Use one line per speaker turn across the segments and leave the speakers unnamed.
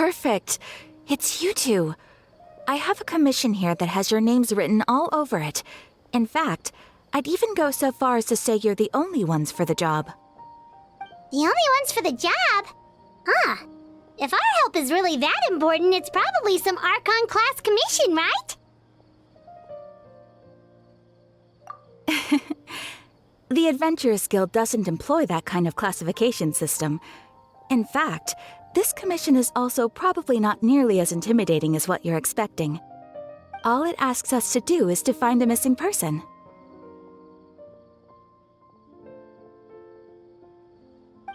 Perfect. It's you two. I have a commission here that has your names written all over it. In fact, I'd even go so far as to say you're the only ones for the job.
The only ones for the job? Huh. If our help is really that important, it's probably some Archon class commission, right?
The Adventurers Guild doesn't employ that kind of classification system. In fact, this commission is also probably not nearly as intimidating as what you're expecting. All it asks us to do is to find a missing person.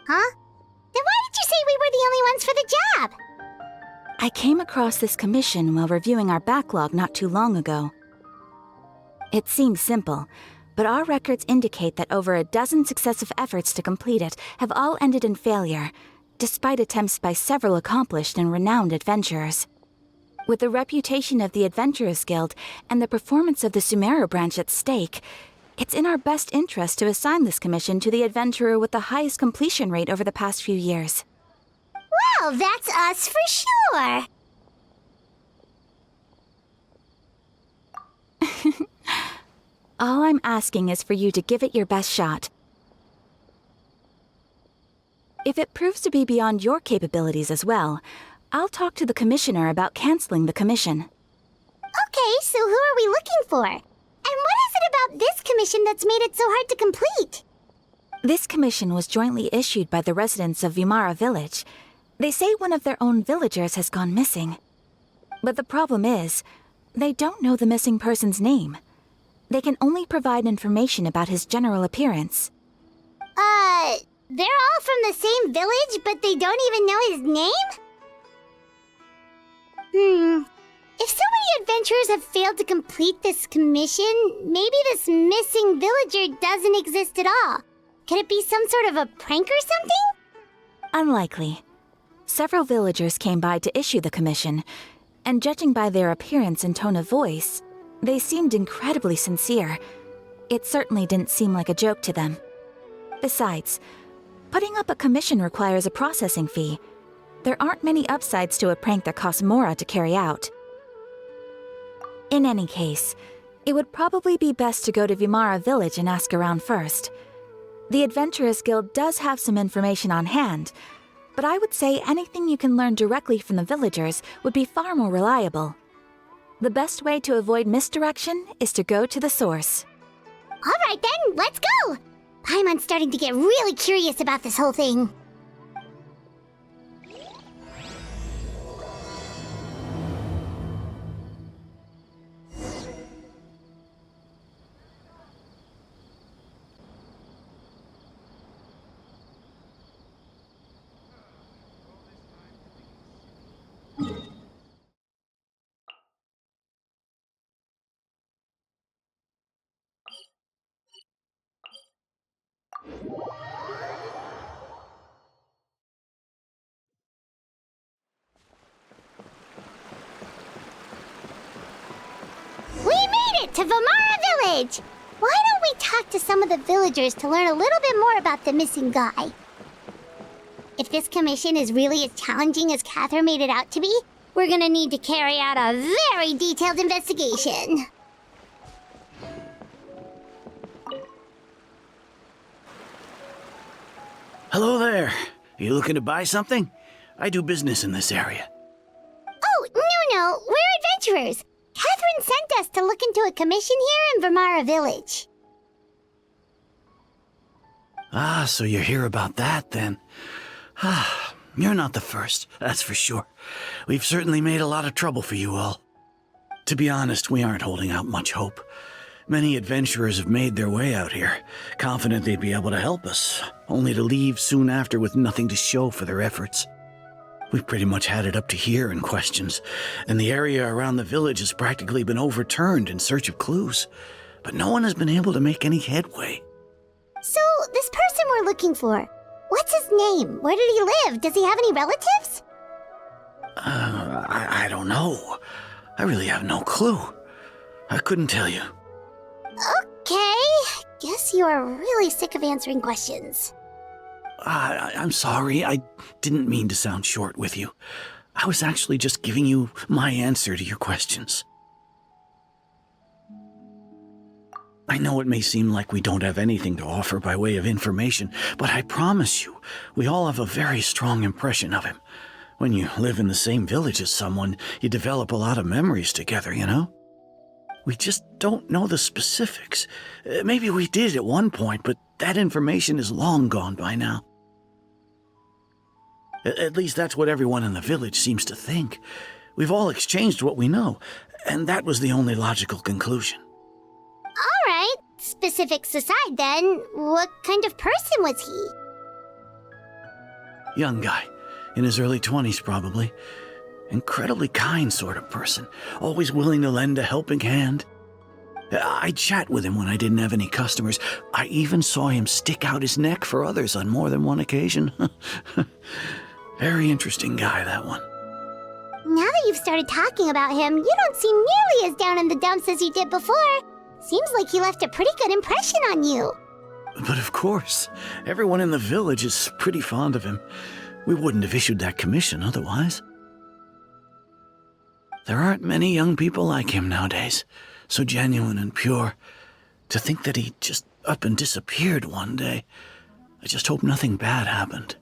Huh? Then why did you say we were the only ones for the job?
I came across this commission while reviewing our backlog not too long ago. It seems simple, but our records indicate that over a dozen successive efforts to complete it have all ended in failure, despite attempts by several accomplished and renowned adventurers. With the reputation of the Adventurers Guild and the performance of the Sumeru branch at stake, it's in our best interest to assign this commission to the adventurer with the highest completion rate over the past few years.
Well, that's us for sure!
All I'm asking is for you to give it your best shot. If it proves to be beyond your capabilities as well, I'll talk to the commissioner about canceling the commission.
Okay, so who are we looking for? And what is it about this commission that's made it so hard to complete?
This commission was jointly issued by the residents of Vimara Village. They say one of their own villagers has gone missing. But the problem is, they don't know the missing person's name. They can only provide information about his general appearance.
They're all from the same village, but they don't even know his name? If so many adventurers have failed to complete this commission, maybe this missing villager doesn't exist at all. Could it be some sort of a prank or something?
Unlikely. Several villagers came by to issue the commission, and judging by their appearance and tone of voice, they seemed incredibly sincere. It certainly didn't seem like a joke to them. Besides, putting up a commission requires a processing fee. There aren't many upsides to a prank that costs Mora to carry out. In any case, it would probably be best to go to Vimara Village and ask around first. The Adventurers Guild does have some information on hand, but I would say anything you can learn directly from the villagers would be far more reliable. The best way to avoid misdirection is to go to the source.
Alright then, let's go! Paimon's starting to get really curious about this whole thing. To Vimara Village! Why don't we talk to some of the villagers to learn a little bit more about the missing guy? If this commission is really as challenging as Catherine made it out to be, we're gonna need to carry out a very detailed investigation.
Hello there. You looking to buy something? I do business in this area.
Oh, no, we're adventurers. Catherine sent us to look into a commission here in Vimara Village.
Ah, so you're here about that, then. Ah, you're not the first, that's for sure. We've certainly made a lot of trouble for you all. To be honest, we aren't holding out much hope. Many adventurers have made their way out here, confident they'd be able to help us, only to leave soon after with nothing to show for their efforts. We've pretty much had it up to here in questions, and the area around the village has practically been overturned in search of clues, but no one has been able to make any headway.
So, this person we're looking for, what's his name? Where did he live? Does he have any relatives?
I don't know. I really have no clue. I couldn't tell you.
Okay, guess you are really sick of answering questions.
I'm sorry, I didn't mean to sound short with you. I was actually just giving you my answer to your questions. I know it may seem like we don't have anything to offer by way of information, but I promise you, we all have a very strong impression of him. When you live in the same village as someone, you develop a lot of memories together, you know? We just don't know the specifics. Maybe we did at one point, but that information is long gone by now. At least that's what everyone in the village seems to think. We've all exchanged what we know, and that was the only logical conclusion.
All right, specifics aside then, what kind of person was he?
Young guy, in his early 20s probably. Incredibly kind sort of person, always willing to lend a helping hand. I'd chat with him when I didn't have any customers. I even saw him stick out his neck for others on more than one occasion. Very interesting guy, that one.
Now that you've started talking about him, you don't seem nearly as down in the dumps as you did before. Seems like he left a pretty good impression on you.
But of course, everyone in the village is pretty fond of him. We wouldn't have issued that commission otherwise. There aren't many young people like him nowadays, so genuine and pure. To think that he just up and disappeared one day. I just hope nothing bad happened.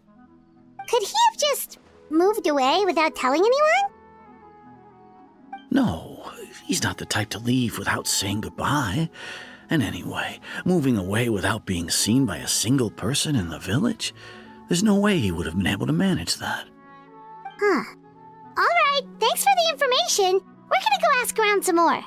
Could he have just moved away without telling anyone?
No, he's not the type to leave without saying goodbye. And anyway, moving away without being seen by a single person in the village? There's no way he would have been able to manage that.
Huh. All right, thanks for the information. We're gonna go ask around some more.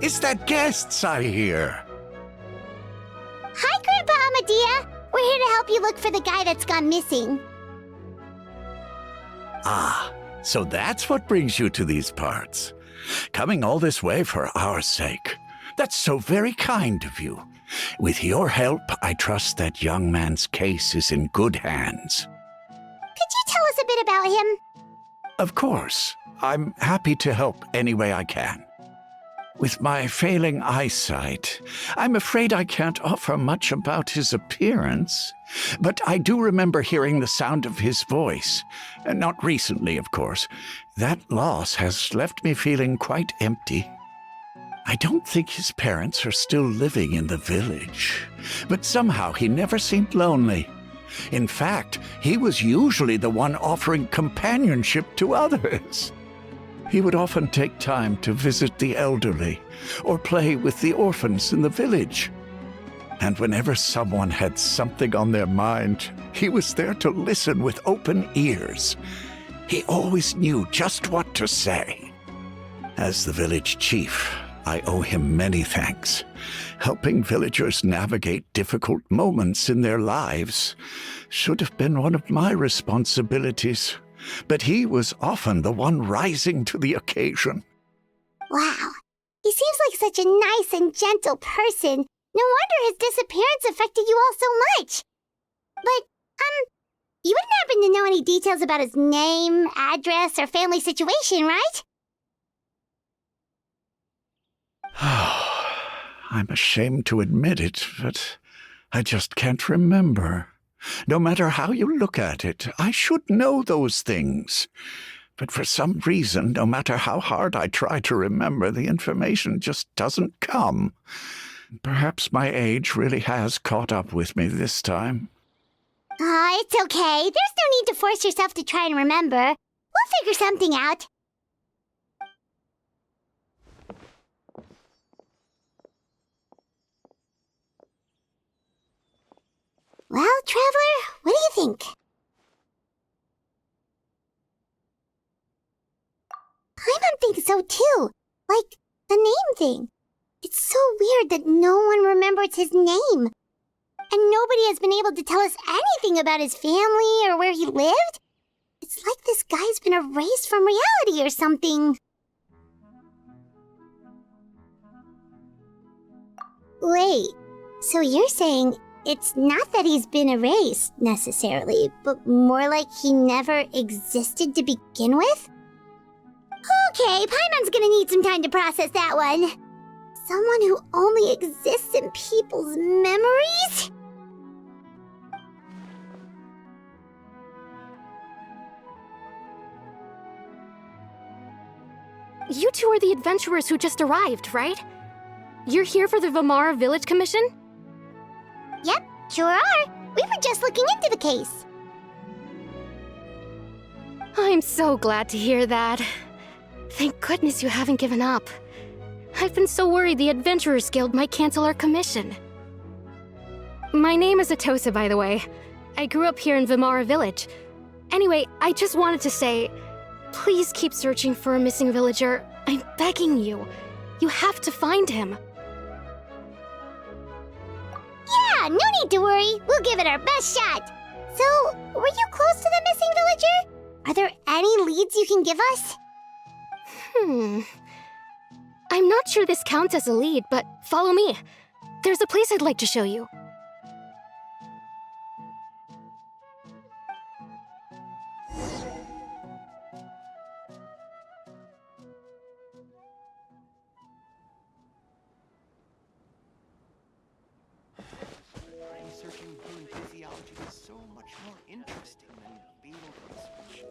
Is that guests I hear?
Hi, Grandpa Amadea. We're here to help you look for the guy that's gone missing.
Ah, so that's what brings you to these parts. Coming all this way for our sake. That's so very kind of you. With your help, I trust that young man's case is in good hands.
Could you tell us a bit about him?
Of course. I'm happy to help any way I can. With my failing eyesight, I'm afraid I can't offer much about his appearance, but I do remember hearing the sound of his voice. Not recently, of course. That loss has left me feeling quite empty. I don't think his parents are still living in the village, but somehow he never seemed lonely. In fact, he was usually the one offering companionship to others. He would often take time to visit the elderly or play with the orphans in the village. And whenever someone had something on their mind, he was there to listen with open ears. He always knew just what to say. As the village chief, I owe him many thanks. Helping villagers navigate difficult moments in their lives should have been one of my responsibilities. But he was often the one rising to the occasion.
Wow. He seems like such a nice and gentle person. No wonder his disappearance affected you all so much. But, you wouldn't happen to know any details about his name, address, or family situation, right?
I'm ashamed to admit it, but I just can't remember. No matter how you look at it, I should know those things. But for some reason, no matter how hard I try to remember, the information just doesn't come. Perhaps my age really has caught up with me this time.
It's okay. There's no need to force yourself to try and remember. We'll figure something out. Well, Traveler, what do you think? Paimon thinks so too. Like, the name thing. It's so weird that no one remembers his name. and nobody has been able to tell us anything about his family or where he lived. It's like this guy's been erased from reality or something. Wait, so you're saying it's not that he's been erased, necessarily, but more like he never existed to begin with? Okay, Paimon's gonna need some time to process that one. Someone who only exists in people's memories?
You two are the adventurers who just arrived, right? You're here for the Vimara Village Commission?
Yep, sure are. We were just looking into the case.
I'm so glad to hear that. Thank goodness you haven't given up. I've been so worried the Adventurers Guild might cancel our commission. My name is Atosa, by the way. I grew up here in Vimara Village. Anyway, I just wanted to say, please keep searching for a missing villager. I'm begging you. You have to find him.
Yeah, no need to worry. We'll give it our best shot. So, were you close to the missing villager? Are there any leads you can give us?
I'm not sure this counts as a lead, but follow me. There's a place I'd like to show you.
Researching human physiology is so much more interesting than field research.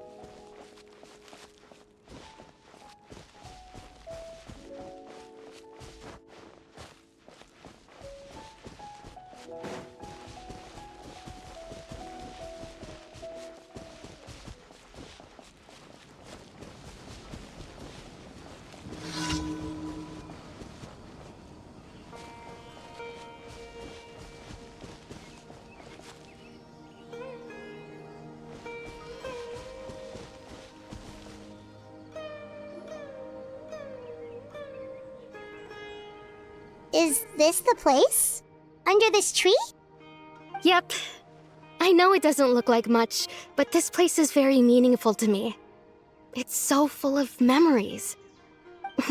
Is this the place? Under this tree?
Yep. I know it doesn't look like much, but this place is very meaningful to me. It's so full of memories.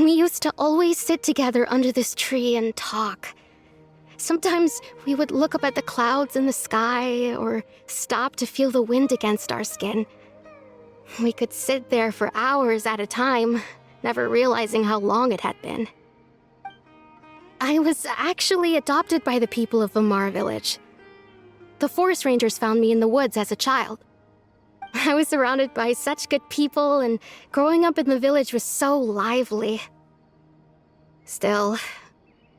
We used to always sit together under this tree and talk. Sometimes we would look up at the clouds in the sky or stop to feel the wind against our skin. We could sit there for hours at a time, never realizing how long it had been. I was actually adopted by the people of Vimara Village. The forest rangers found me in the woods as a child. I was surrounded by such good people, and growing up in the village was so lively. Still,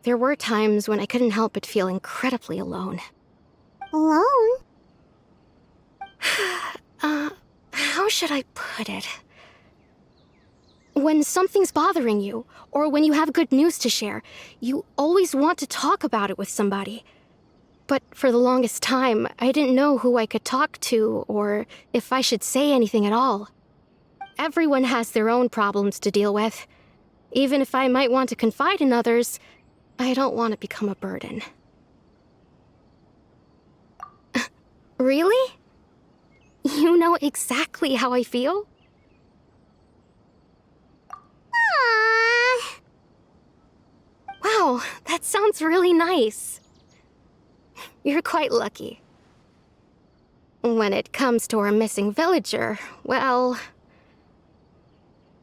there were times when I couldn't help but feel incredibly alone.
Alone?
How should I put it? When something's bothering you, or when you have good news to share, you always want to talk about it with somebody. But for the longest time, I didn't know who I could talk to, or if I should say anything at all. Everyone has their own problems to deal with. Even if I might want to confide in others, I don't want to become a burden. Really? You know exactly how I feel?
Aww.
Wow, that sounds really nice. You're quite lucky. When it comes to our missing villager, well,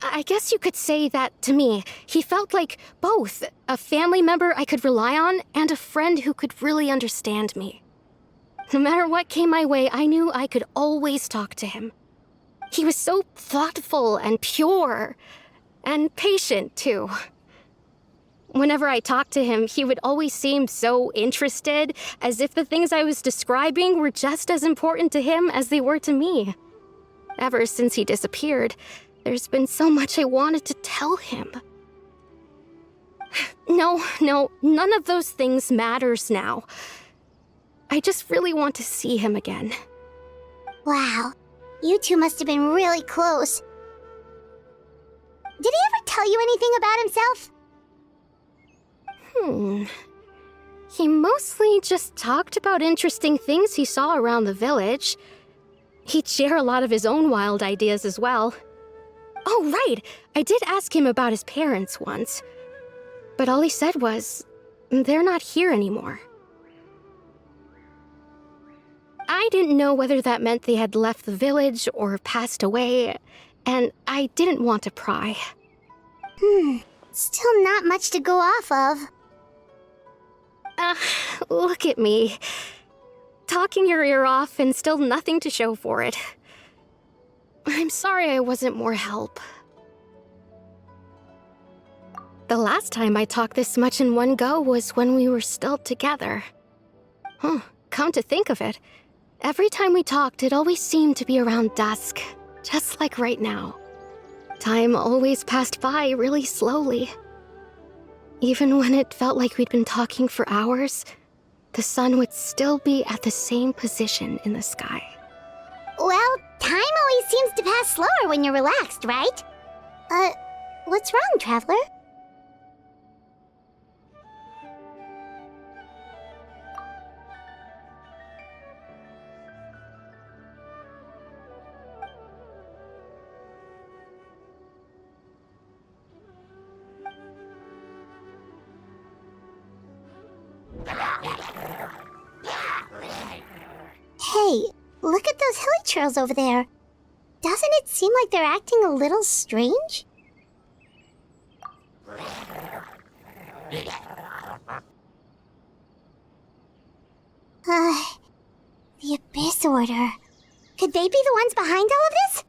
I guess you could say that to me. He felt like both a family member I could rely on and a friend who could really understand me. No matter what came my way, I knew I could always talk to him. He was so thoughtful and pure, and patient, too. Whenever I talked to him, he would always seem so interested, as if the things I was describing were just as important to him as they were to me. Ever since he disappeared, there's been so much I wanted to tell him. No, none of those things matters now. I just really want to see him again.
Wow, you two must have been really close. Did he ever tell you anything about himself?
He mostly just talked about interesting things he saw around the village. He'd share a lot of his own wild ideas as well. Oh, right! I did ask him about his parents once. But all he said was, they're not here anymore. I didn't know whether that meant they had left the village or passed away, and I didn't want to pry.
Still not much to go off of.
Look at me. Talking your ear off and still nothing to show for it. I'm sorry I wasn't more help. The last time I talked this much in one go was when we were still together. Come to think of it, every time we talked, it always seemed to be around dusk, just like right now. Time always passed by really slowly. Even when it felt like we'd been talking for hours, the sun would still be at the same position in the sky.
Well, time always seems to pass slower when you're relaxed, right? What's wrong, Traveler? Hey, look at those hilly churls over there. Doesn't it seem like they're acting a little strange? The Abyss Order. Could they be the ones behind all of this?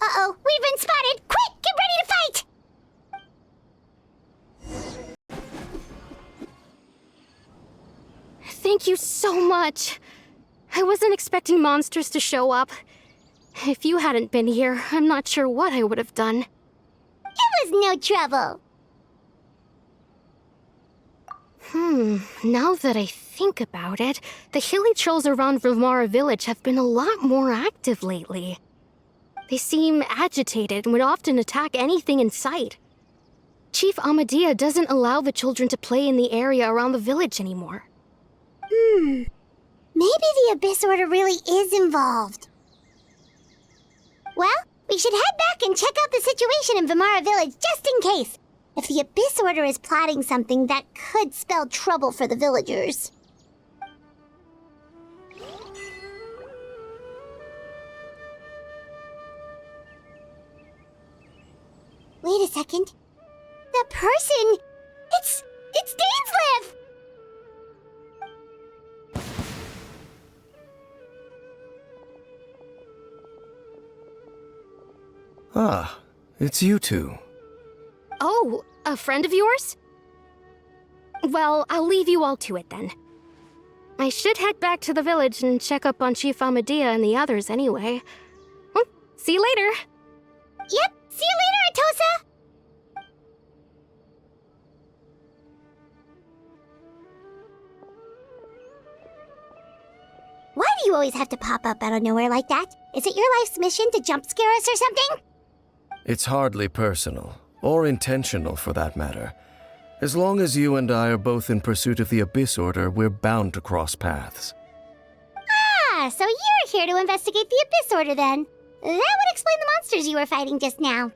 Uh-oh, we've been spotted! Quick, get ready to fight!
Thank you so much. I wasn't expecting monsters to show up. If you hadn't been here, I'm not sure what I would have done.
It was no trouble.
Now that I think about it, the hilly trolls around Vimara Village have been a lot more active lately. They seem agitated and would often attack anything in sight. Chief Amadea doesn't allow the children to play in the area around the village anymore.
Maybe the Abyss Order really is involved. Well, we should head back and check out the situation in Vimara Village just in case. If the Abyss Order is plotting something that could spell trouble for the villagers. Wait a second. That person... It's Dainsleif!
Ah, it's you two.
Oh, a friend of yours? Well, I'll leave you all to it then. I should head back to the village and check up on Chief Amadea and the others anyway. See you later.
Yep, see you later, Atosa! Why do you always have to pop up out of nowhere like that? Is it your life's mission to jump scare us or something?
It's hardly personal, or intentional for that matter. As long as you and I are both in pursuit of the Abyss Order, we're bound to cross paths.
Ah, so you're here to investigate the Abyss Order then. That would explain the monsters you were fighting just now.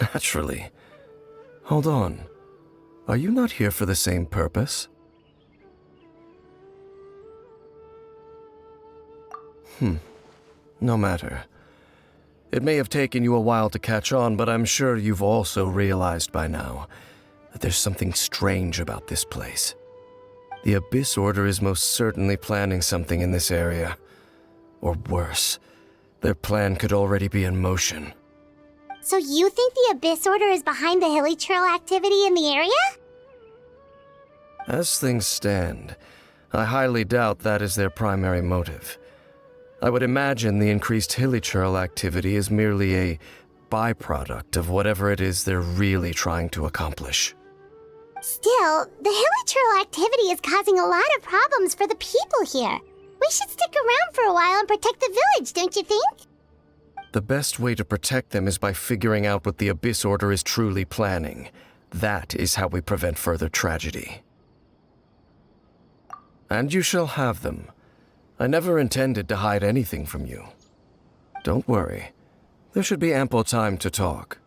Naturally. Hold on. Are you not here for the same purpose? No matter. It may have taken you a while to catch on, but I'm sure you've also realized by now that there's something strange about this place. The Abyss Order is most certainly planning something in this area. Or worse, their plan could already be in motion.
So you think the Abyss Order is behind the hilly churl activity in the area?
As things stand, I highly doubt that is their primary motive. I would imagine the increased hilly churl activity is merely a byproduct of whatever it is they're really trying to accomplish.
Still, the hilly churl activity is causing a lot of problems for the people here. We should stick around for a while and protect the village, don't you think?
The best way to protect them is by figuring out what the Abyss Order is truly planning. That is how we prevent further tragedy. And you shall have them. I never intended to hide anything from you. Don't worry. There should be ample time to talk.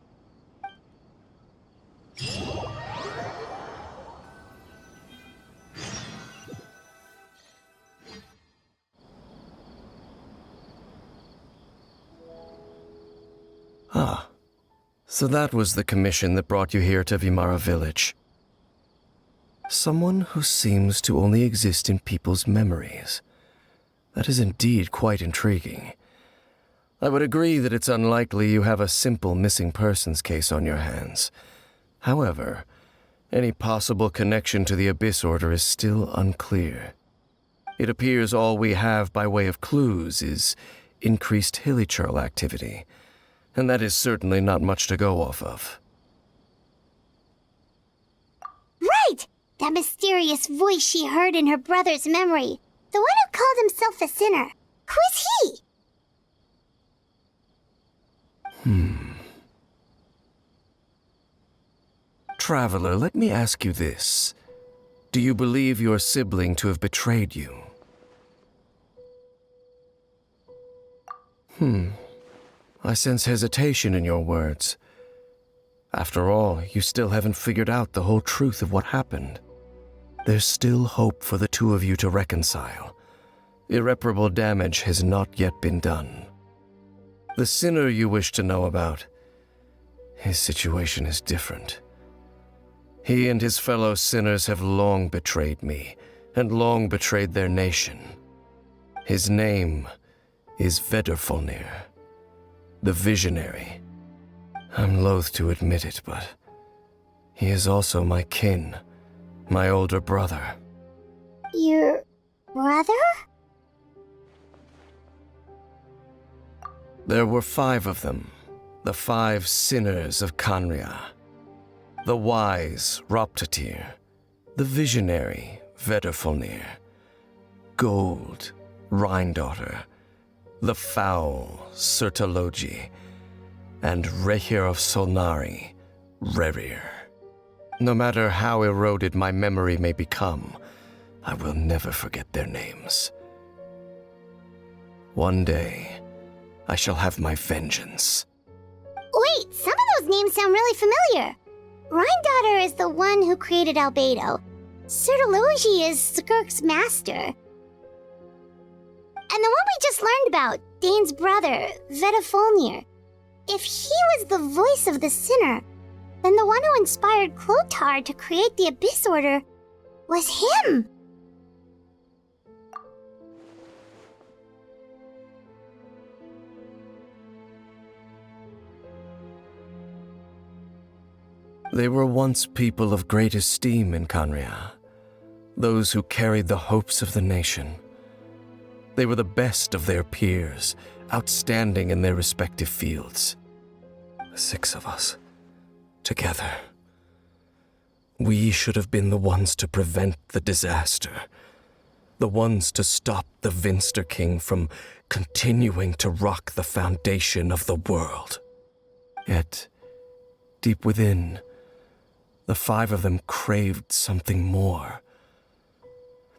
Ah, so that was the commission that brought you here to Vimara Village. Someone who seems to only exist in people's memories. That is indeed quite intriguing. I would agree that it's unlikely you have a simple missing persons case on your hands. However, any possible connection to the Abyss Order is still unclear. It appears all we have by way of clues is increased hilichurl activity, and that is certainly not much to go off of.
Right! That mysterious voice she heard in her brother's memory. The one who called himself a sinner. Who is he?
Traveler, let me ask you this. Do you believe your sibling to have betrayed you? I sense hesitation in your words. After all, you still haven't figured out the whole truth of what happened. There's still hope for the two of you to reconcile. Irreparable damage has not yet been done. The sinner you wish to know about, his situation is different. He and his fellow sinners have long betrayed me, and long betrayed their nation. His name is Vedrfolnir, the Visionary. I'm loath to admit it, but he is also my kin, my older brother.
Your brother?
There were 5 of them, the 5 sinners of Khaenri'ah. The wise, Roptatyr, the visionary, Vedrfolnir, Gold, Rhine-daughter, the foul, Surtalogi, and Rehir of Solnari, Rerir. No matter how eroded my memory may become, I will never forget their names. One day, I shall have my vengeance.
Wait, some of those names sound really familiar. Rhine-daughter is the one who created Albedo. Surtalogi is Skirk's master. And the one we just learned about, Dane's brother, Vedrfolnir. If he was the voice of the sinner, then the one who inspired Clothar to create the Abyss Order was him.
They were once people of great esteem in Khaenri'ah, those who carried the hopes of the nation. They were the best of their peers, outstanding in their respective fields. The 6 of us, together. We should have been the ones to prevent the disaster, the ones to stop the Vinster King from continuing to rock the foundation of the world. Yet, deep within, the 5 of them craved something more.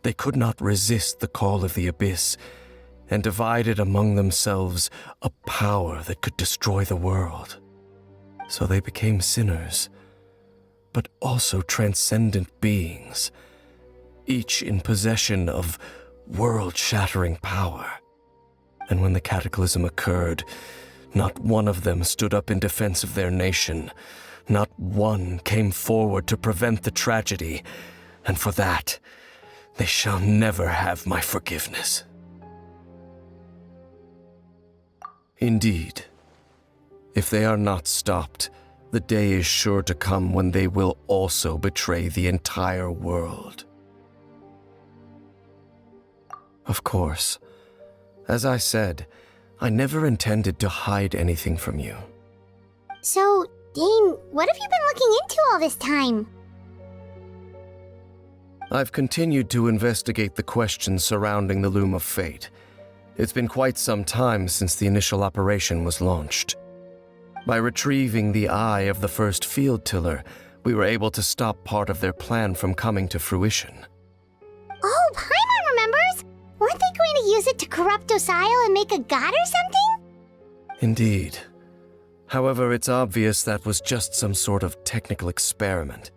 They could not resist the call of the Abyss, and divided among themselves a power that could destroy the world. So they became sinners, but also transcendent beings, each in possession of world-shattering power. And when the cataclysm occurred, not one of them stood up in defense of their nation. Not one came forward to prevent the tragedy, and for that, they shall never have my forgiveness. Indeed, if they are not stopped, the day is sure to come when they will also betray the entire world. Of course, as I said, I never intended to hide anything from you.
So, Dane, what have you been looking into all this time?
I've continued to investigate the questions surrounding the Loom of Fate. It's been quite some time since the initial operation was launched. By retrieving the eye of the first field tiller, we were able to stop part of their plan from coming to fruition.
Oh, Paimon remembers! Weren't they going to use it to corrupt Osile and make a god or something?
Indeed. However, it's obvious that was just some sort of technical experiment.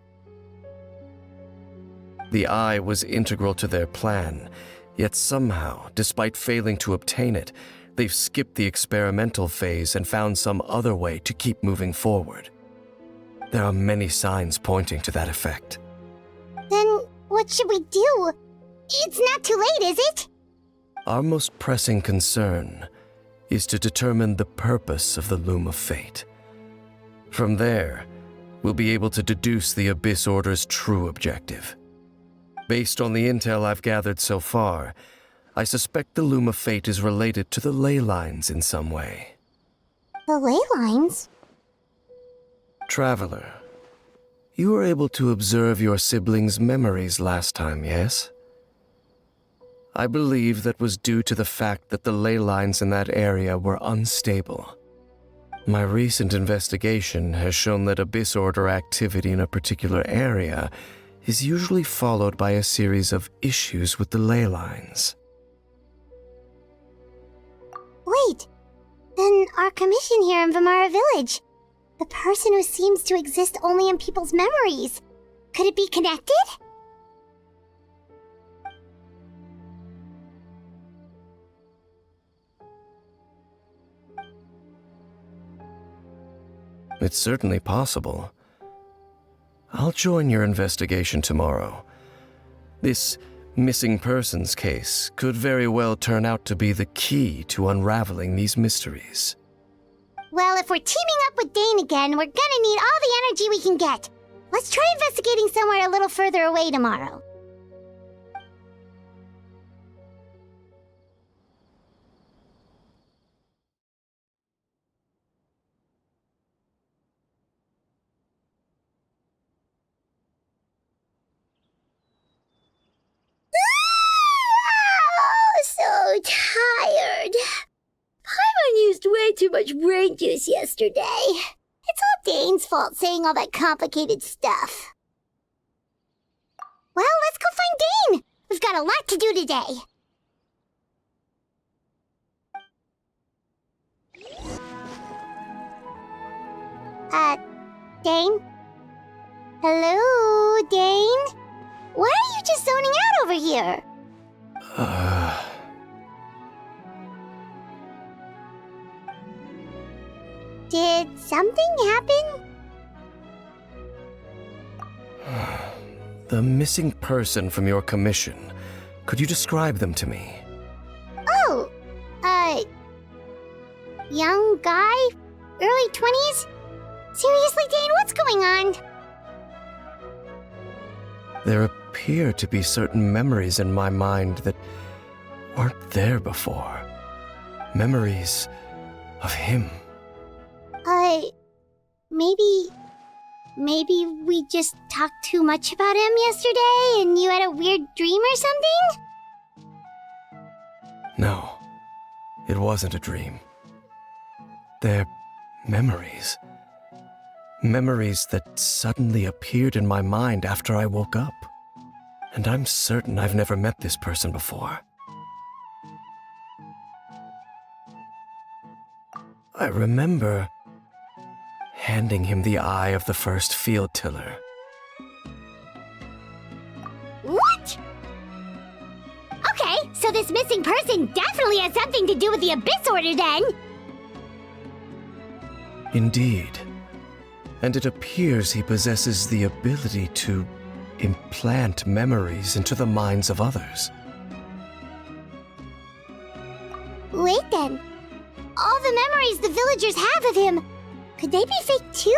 The eye was integral to their plan, yet somehow, despite failing to obtain it, they've skipped the experimental phase and found some other way to keep moving forward. There are many signs pointing to that effect.
Then what should we do? It's not too late, is it?
Our most pressing concern is to determine the purpose of the Loom of Fate. From there, we'll be able to deduce the Abyss Order's true objective. Based on the intel I've gathered so far, I suspect the Loom of Fate is related to the ley lines in some way.
The ley lines?
Traveler, you were able to observe your siblings' memories last time, yes? I believe that was due to the fact that the ley lines in that area were unstable. My recent investigation has shown that Abyss Order activity in a particular area is usually followed by a series of issues with the ley lines.
Wait, then our commission here in Vimara Village, the person who seems to exist only in people's memories, could it be connected?
It's certainly possible. I'll join your investigation tomorrow. This missing persons case could very well turn out to be the key to unraveling these mysteries.
Well, if we're teaming up with Dane again, we're gonna need all the energy we can get. Let's try investigating somewhere a little further away tomorrow. So tired. Paimon used way too much brain juice yesterday. It's all Dane's fault saying all that complicated stuff. Well, let's go find Dane. We've got a lot to do today. Dane? Hello, Dane? Why are you just zoning out over here? Did something happen?
The missing person from your commission. Could you describe them to me?
Oh, young guy? Early 20s? Seriously, Dane, what's going on?
There appear to be certain memories in my mind that weren't there before. Memories of him.
Maybe we just talked too much about him yesterday and you had a weird dream or something?
No, it wasn't a dream. They're memories. Memories that suddenly appeared in my mind after I woke up. And I'm certain I've never met this person before. I remember handing him the eye of the first field tiller.
What? Okay, so this missing person definitely has something to do with the Abyss Order then.
Indeed. And it appears he possesses the ability to implant memories into the minds of others.
Wait then. All the memories the villagers have of him, could they be fake too?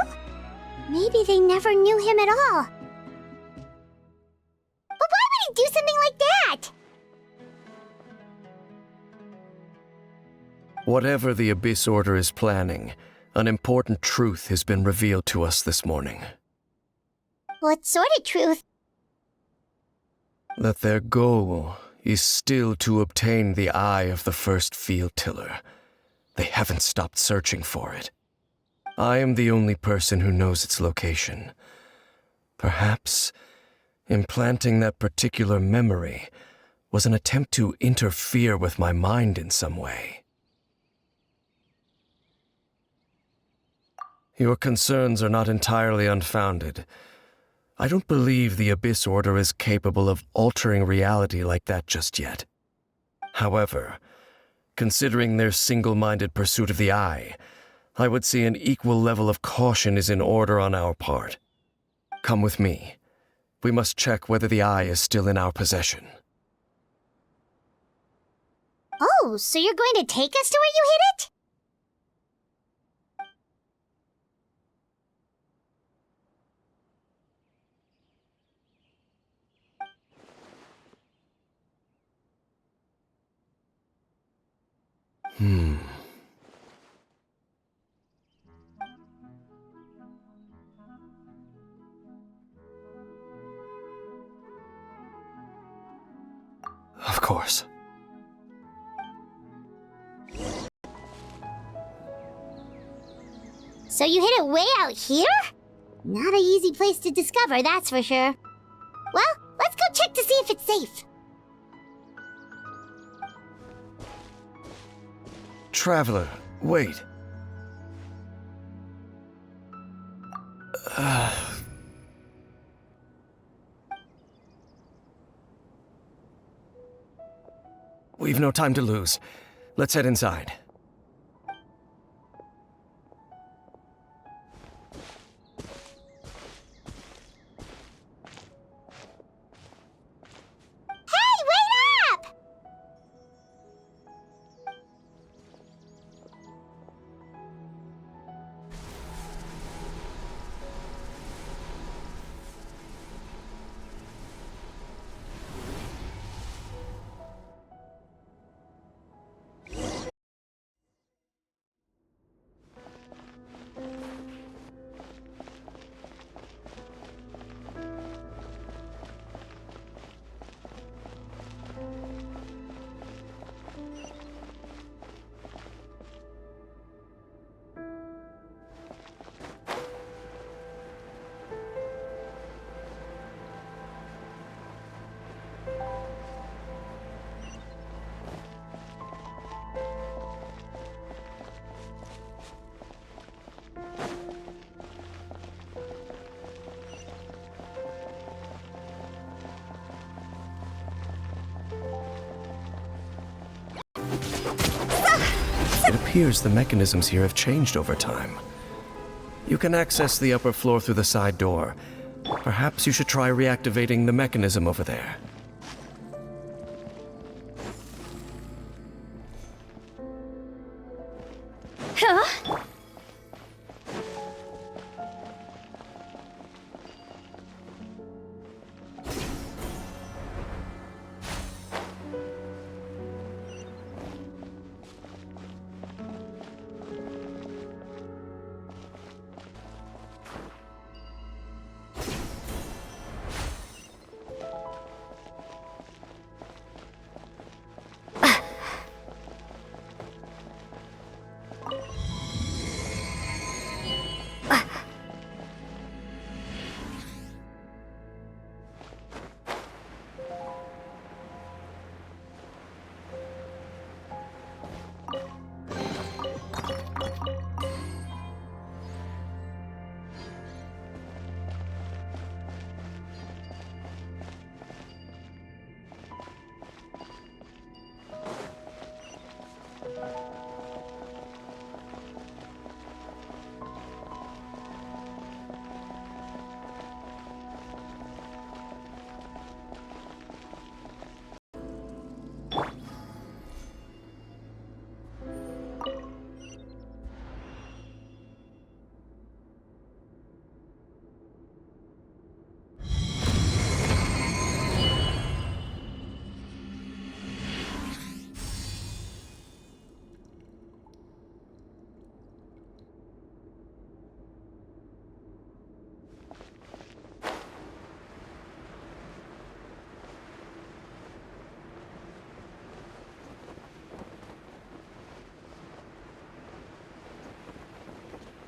Maybe they never knew him at all. But why would he do something like that?
Whatever the Abyss Order is planning, an important truth has been revealed to us this morning.
What sort of truth?
That their goal is still to obtain the eye of the first field tiller. They haven't stopped searching for it. I am the only person who knows its location. Perhaps implanting that particular memory was an attempt to interfere with my mind in some way. Your concerns are not entirely unfounded. I don't believe the Abyss Order is capable of altering reality like that just yet. However, considering their single-minded pursuit of the Eye, I would say an equal level of caution is in order on our part. Come with me. We must check whether the Eye is still in our possession.
Oh, so you're going to take us to where you hid it?
Of course.
So you hid it way out here? Not an easy place to discover, that's for sure. Well, let's go check to see if it's safe.
Traveler, wait. We've no time to lose. Let's head inside.
Hey, wait up!
It appears the mechanisms here have changed over time. You can access the upper floor through the side door. Perhaps you should try reactivating the mechanism over there.
Huh?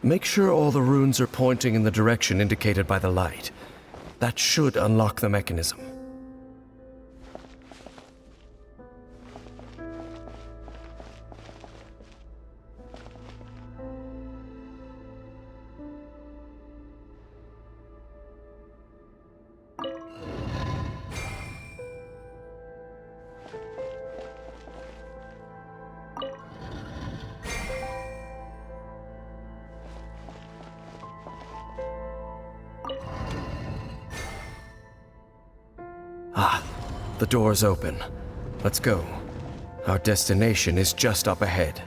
Make sure all the runes are pointing in the direction indicated by the light. That should unlock the mechanism. Ah, the door's open. Let's go. Our destination is just up ahead.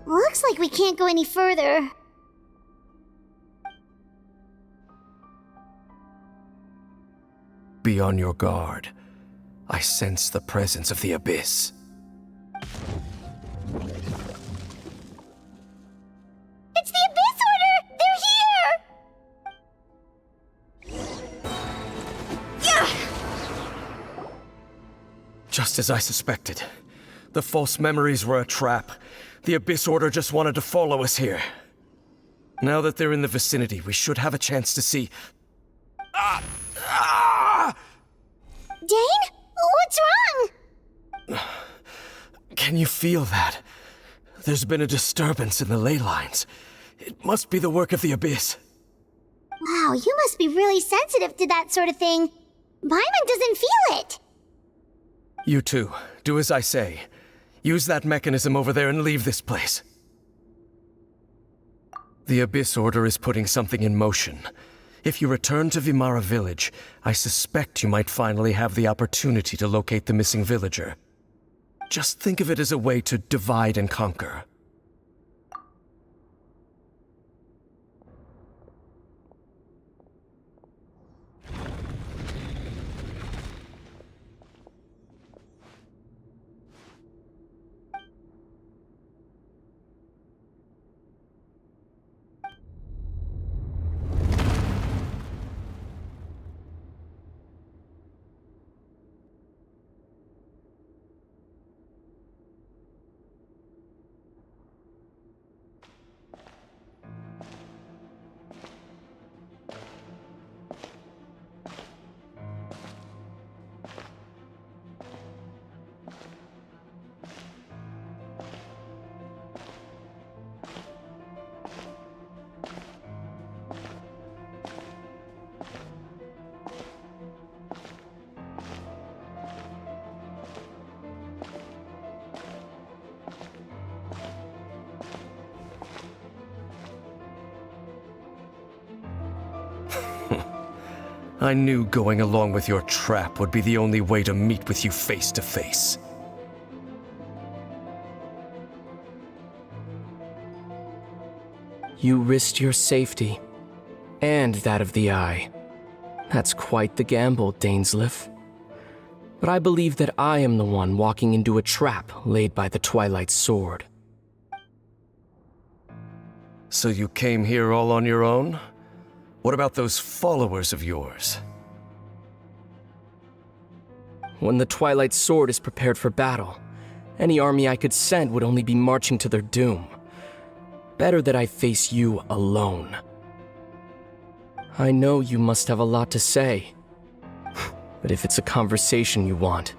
Looks like we can't go any further.
Be on your guard. I sense the presence of the Abyss.
It's the Abyss Order! They're here!
Just as I suspected. The false memories were a trap. The Abyss Order just wanted to follow us here. Now that they're in the vicinity, we should have a chance to see...
Dane? What's wrong?
Can you feel that? There's been a disturbance in the ley lines. It must be the work of the Abyss.
Wow, you must be really sensitive to that sort of thing. Paimon doesn't feel it.
You too. Do as I say. Use that mechanism over there and leave this place. The Abyss Order is putting something in motion. If you return to Vimara Village, I suspect you might finally have the opportunity to locate the missing villager. Just think of it as a way to divide and conquer. I knew going along with your trap would be the only way to meet with you face to face.
You risked your safety, and that of the Eye. That's quite the gamble, Dainsleif. But I believe that I am the one walking into a trap laid by the Twilight Sword.
So you came here all on your own? What about those followers of yours?
When the Twilight Sword is prepared for battle, any army I could send would only be marching to their doom. Better that I face you alone. I know you must have a lot to say. But if it's a conversation you want,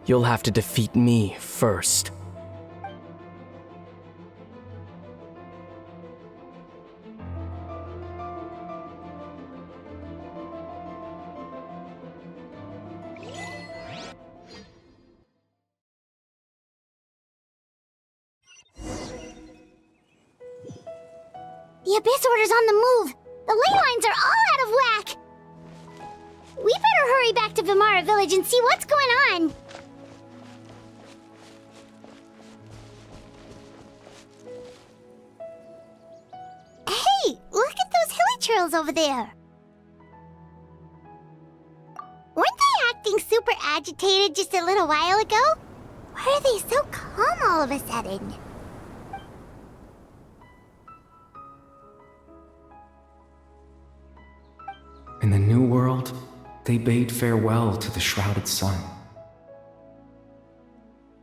you'll have to defeat me first.
The Abyss Order's on the move! The ley lines are all out of whack! We better hurry back to Vimara Village and see what's going on! Hey! Look at those hilly trails over there! Weren't they acting super agitated just a little while ago? Why are they so calm all of a sudden?
In the New World, they bade farewell to the shrouded sun.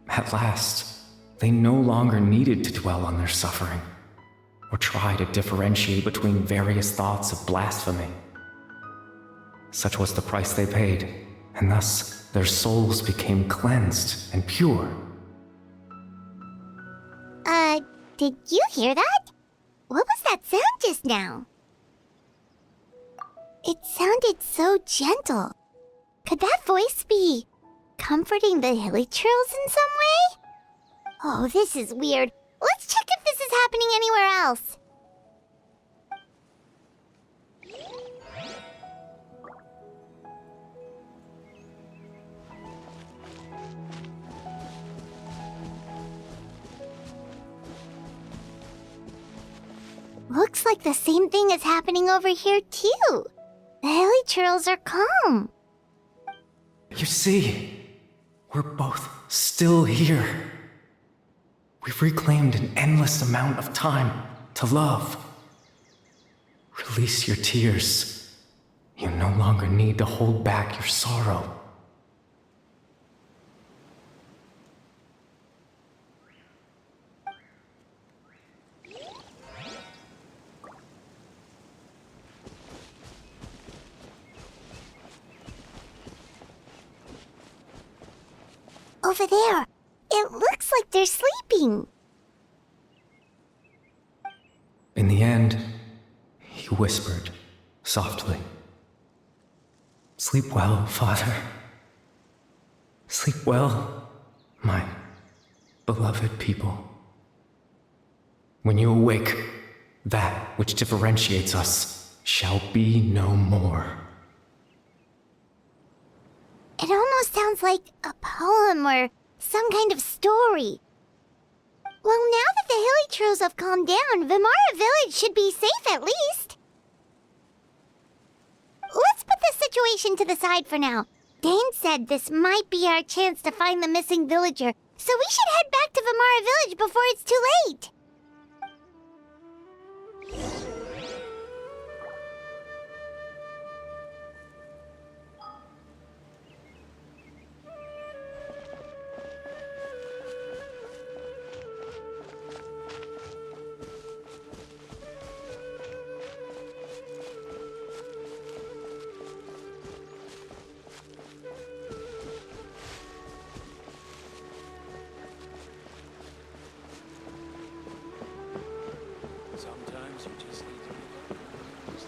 At last, they no longer needed to dwell on their suffering, or try to differentiate between various thoughts of blasphemy. Such was the price they paid, and thus their souls became cleansed and pure.
Did you hear that? What was that sound just now? It sounded so gentle. Could that voice be comforting the hilly trails in some way? Oh, this is weird. Let's check if this is happening anywhere else. Looks like the same thing is happening over here, too. The hilly trails are calm.
You see, we're both still here. We've reclaimed an endless amount of time to love. Release your tears. You no longer need to hold back your sorrow.
Over there. It looks like they're sleeping.
In the end, he whispered softly, "Sleep well, Father. Sleep well, my beloved people. When you awake, that which differentiates us shall be no more."
It almost sounds like a poem or some kind of story. Well, now that the hilly trails have calmed down, Vimara Village should be safe at least. Let's put this situation to the side for now. Dane said this might be our chance to find the missing villager, so we should head back to Vimara Village before it's too late.
Sometimes you just need to be honest.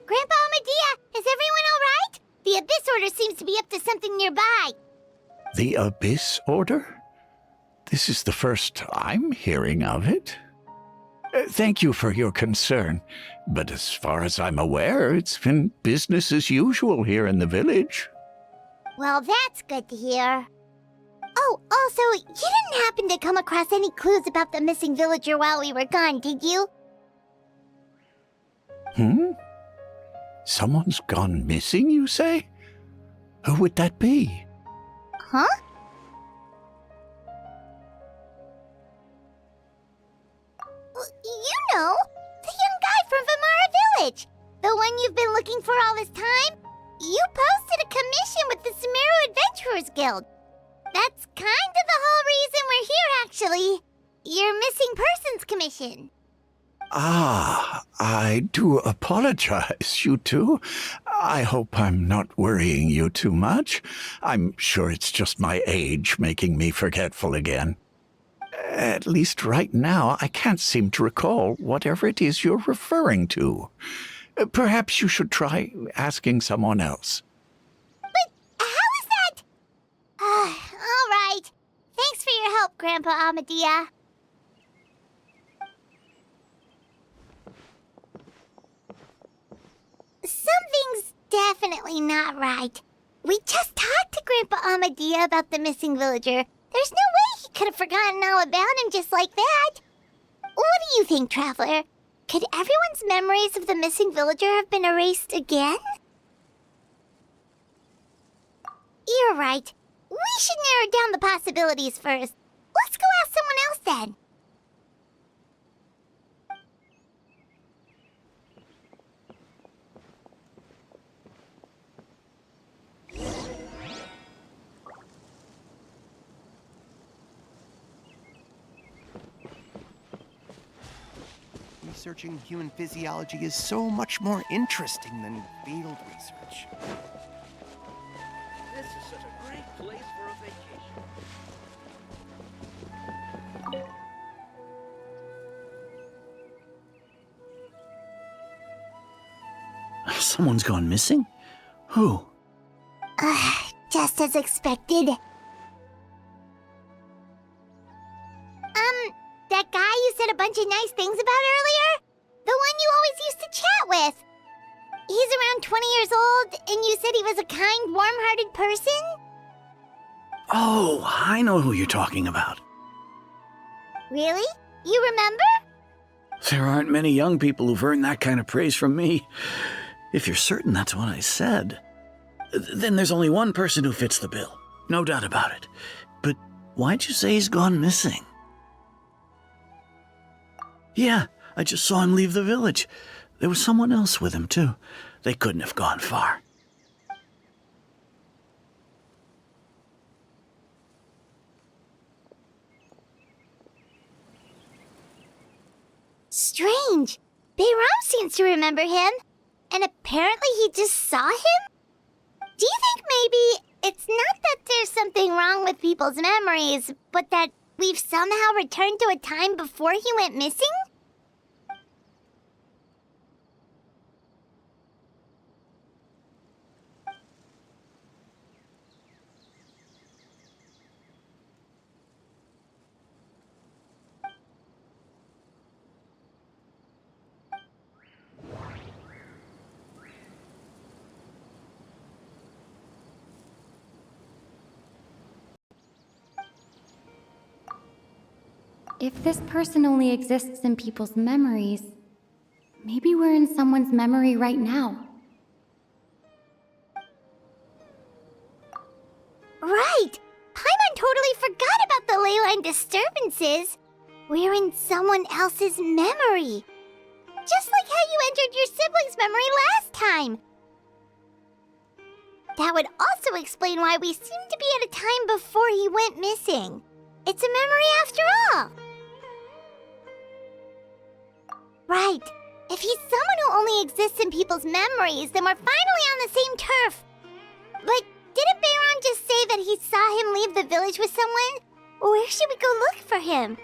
Grandpa Medea, is everyone all right? The Abyss Order seems to be up to something nearby.
The Abyss Order? This is the first I'm hearing of it. Thank you for your concern, but as far as I'm aware, it's been business as usual here in the village.
Well, that's good to hear. Oh, also, you didn't happen to come across any clues about the missing villager while we were gone, did you?
Someone's gone missing, you say? Who would that be?
Huh? You know, the young guy from Vimara Village. The one you've been looking for all this time. You posted a commission with the Sumeru Adventurers Guild. That's kind of the you're here, actually. Your missing persons commission.
Ah, I do apologize, you two. I hope I'm not worrying you too much. I'm sure it's just my age making me forgetful again. At least right now, I can't seem to recall whatever it is you're referring to. Perhaps you should try asking someone else.
But how is that? All right. Thanks for your help, Grandpa Amadia. Something's definitely not right. We just talked to Grandpa Amadia about the missing villager. There's no way he could have forgotten all about him just like that. What do you think, Traveler? Could everyone's memories of the missing villager have been erased again? You're right. We should narrow down the possibilities first. Let's go ask someone else then.
Researching human physiology is so much more interesting than field research.
This is such a great place for a vacation. Someone's gone missing? Who?
Just as expected. That guy you said a bunch of nice things about earlier? The one you always used to chat with. He's around 20 years old, and you said he was a kind, warm-hearted person?
Oh, I know who you're talking about.
Really? You remember?
There aren't many young people who've earned that kind of praise from me. If you're certain that's what I said, then there's only one person who fits the bill. No doubt about it. But why'd you say he's gone missing? Yeah, I just saw him leave the village. There was someone else with him, too. They couldn't have gone far.
Strange. Bayram seems to remember him. And apparently he just saw him? Do you think maybe it's not that there's something wrong with people's memories, but that we've somehow returned to a time before he went missing?
If this person only exists in people's memories, maybe we're in someone's memory right now.
Right! Paimon totally forgot about the ley line disturbances. We're in someone else's memory. Just like how you entered your sibling's memory last time. That would also explain why we seem to be at a time before he went missing. It's a memory after all. Right. If he's someone who only exists in people's memories, then we're finally on the same turf. But didn't Bayron just say that he saw him leave the village with someone? Where should we go look for him?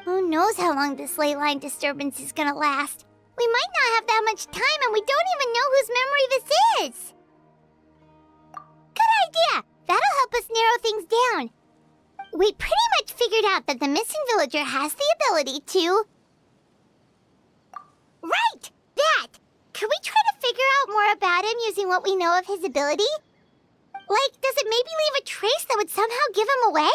Who knows how long this ley line disturbance is gonna last? We might not have that much time, and we don't even know whose memory this is. Good idea! That'll help us narrow things down. We pretty much figured out that the missing villager has the ability to... Right! That! Could we try to figure out more about him using what we know of his ability? Like, does it maybe leave a trace that would somehow give him away?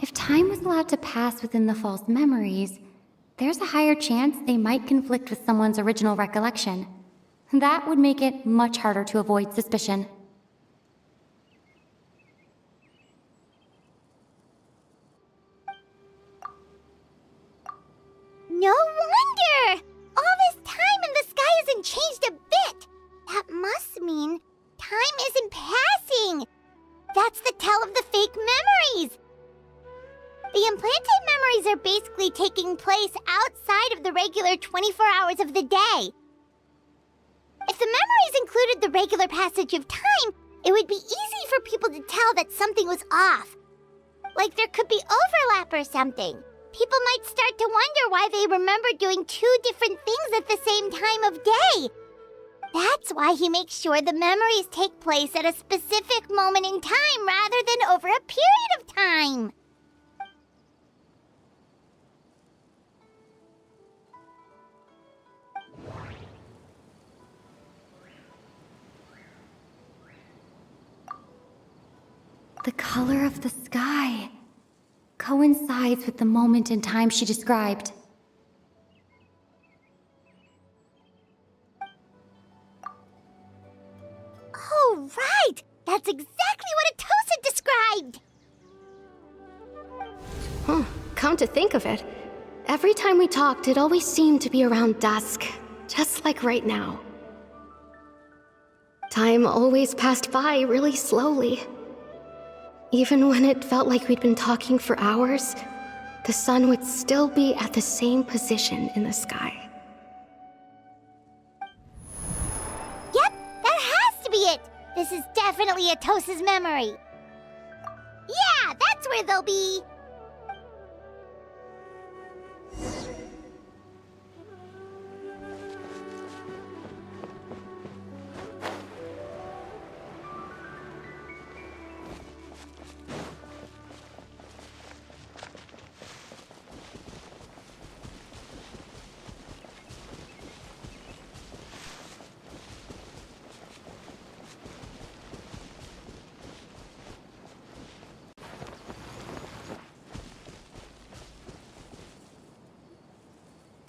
If time was allowed to pass within the false memories, there's a higher chance they might conflict with someone's original recollection. That would make it much harder to avoid suspicion.
No wonder! All this time and the sky hasn't changed a bit! That must mean time isn't passing! That's the tell of the fake memories! The implanted memories are basically taking place outside of the regular 24 hours of the day. If the memories included the regular passage of time, it would be easy for people to tell that something was off. Like there could be overlap or something. People might start to wonder why they remember doing two different things at the same time of day. That's why he makes sure the memories take place at a specific moment in time rather than over a period of time.
The color of the sky coincides with the moment in time she described.
Oh, right! That's exactly what Atosa described!
Come to think of it, every time we talked, it always seemed to be around dusk, just like right now. Time always passed by really slowly. Even when it felt like we'd been talking for hours, the sun would still be at the same position in the sky.
Yep, that has to be it! This is definitely Atosa's memory. Yeah, that's where they'll be!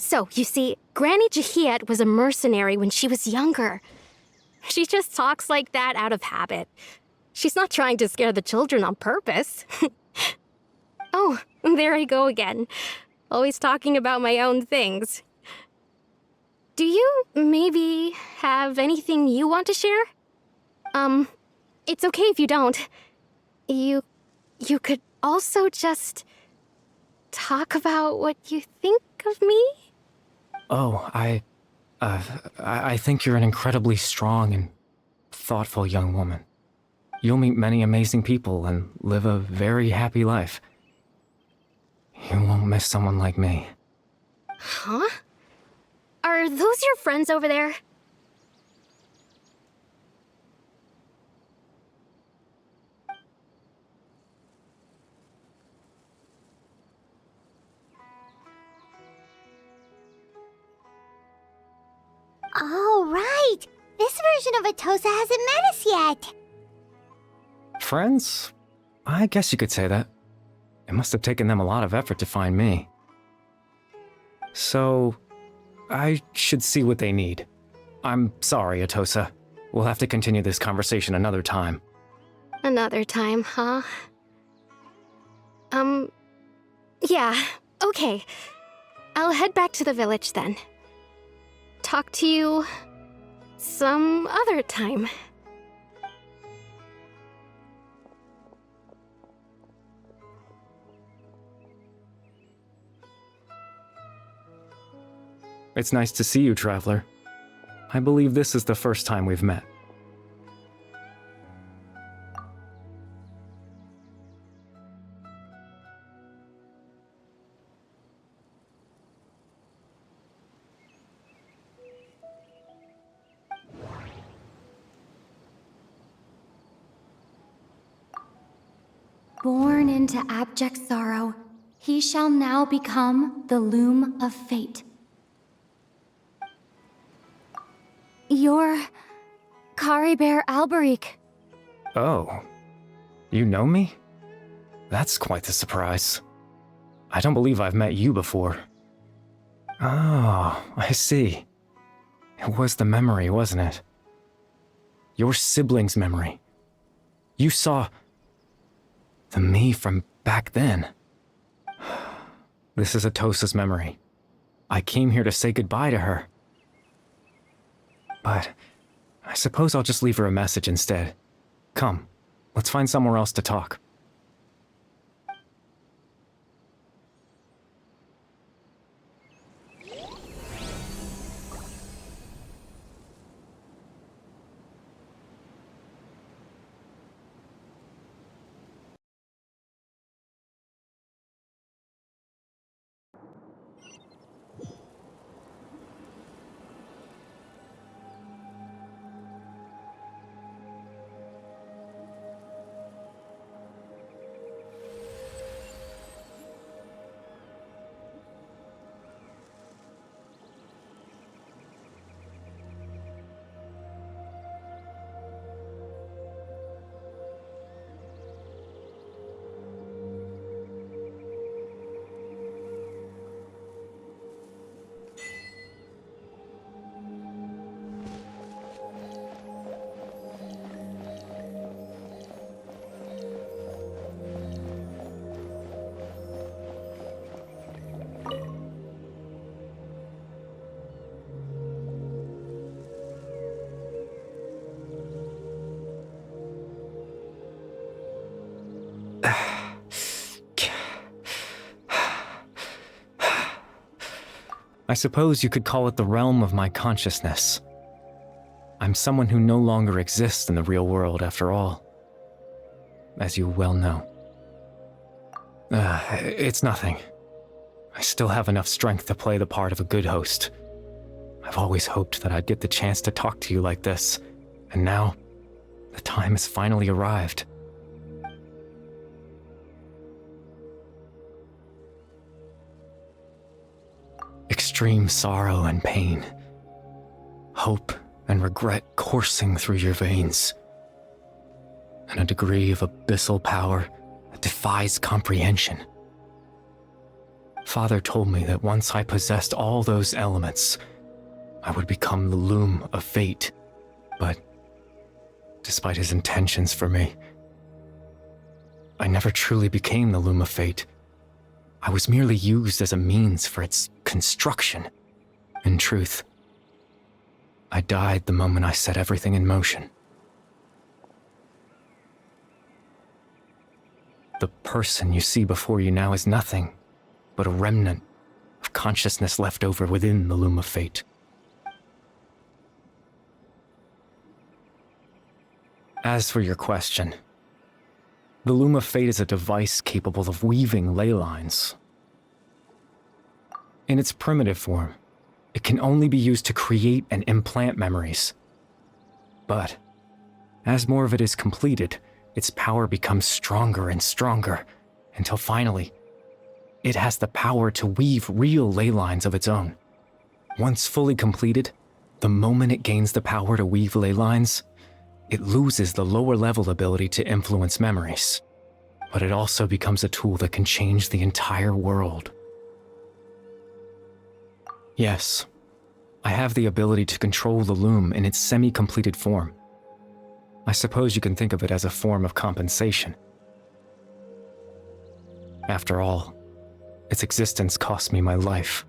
So, you see, Granny Jahiet was a mercenary when she was younger. She just talks like that out of habit. She's not trying to scare the children on purpose. Oh, there I go again. Always talking about my own things. Do you maybe have anything you want to share? It's okay if you don't. You could also just talk about what you think of me?
Oh, I think you're an incredibly strong and thoughtful young woman. You'll meet many amazing people and live a very happy life. You won't miss someone like me.
Huh? Are those your friends over there?
Oh, right! This version of Atosa hasn't met us yet!
Friends? I guess you could say that. It must have taken them a lot of effort to find me. So, I should see what they need. I'm sorry, Atosa. We'll have to continue this conversation another time.
Another time, huh? Yeah, okay. I'll head back to the village then. Talk to you some other time.
It's nice to see you, Traveler. I believe this is the first time we've met.
Born into abject sorrow, he shall now become the loom of fate. You're Caribert Alberic.
Oh. You know me? That's quite the surprise. I don't believe I've met you before. Oh, I see. It was the memory, wasn't it? Your sibling's memory. You saw the me from back then. This is Atosa's memory. I came here to say goodbye to her. But I suppose I'll just leave her a message instead. Come, let's find somewhere else to talk. I suppose you could call it the realm of my consciousness. I'm someone who no longer exists in the real world, after all. As you well know. It's nothing. I still have enough strength to play the part of a good host. I've always hoped that I'd get the chance to talk to you like this, and now, the time has finally arrived. Extreme sorrow and pain, hope and regret coursing through your veins, and a degree of abyssal power that defies comprehension. Father told me that once I possessed all those elements, I would become the loom of fate, but despite his intentions for me, I never truly became the loom of fate. I was merely used as a means for its construction. In truth, I died the moment I set everything in motion. The person you see before you now is nothing but a remnant of consciousness left over within the loom of fate. As for your question, the loom of fate is a device capable of weaving ley lines. In its primitive form, it can only be used to create and implant memories. But as more of it is completed, its power becomes stronger and stronger, until finally, it has the power to weave real ley lines of its own. Once fully completed, the moment it gains the power to weave ley lines, it loses the lower-level ability to influence memories, but it also becomes a tool that can change the entire world. Yes, I have the ability to control the loom in its semi-completed form. I suppose you can think of it as a form of compensation. After all, its existence cost me my life.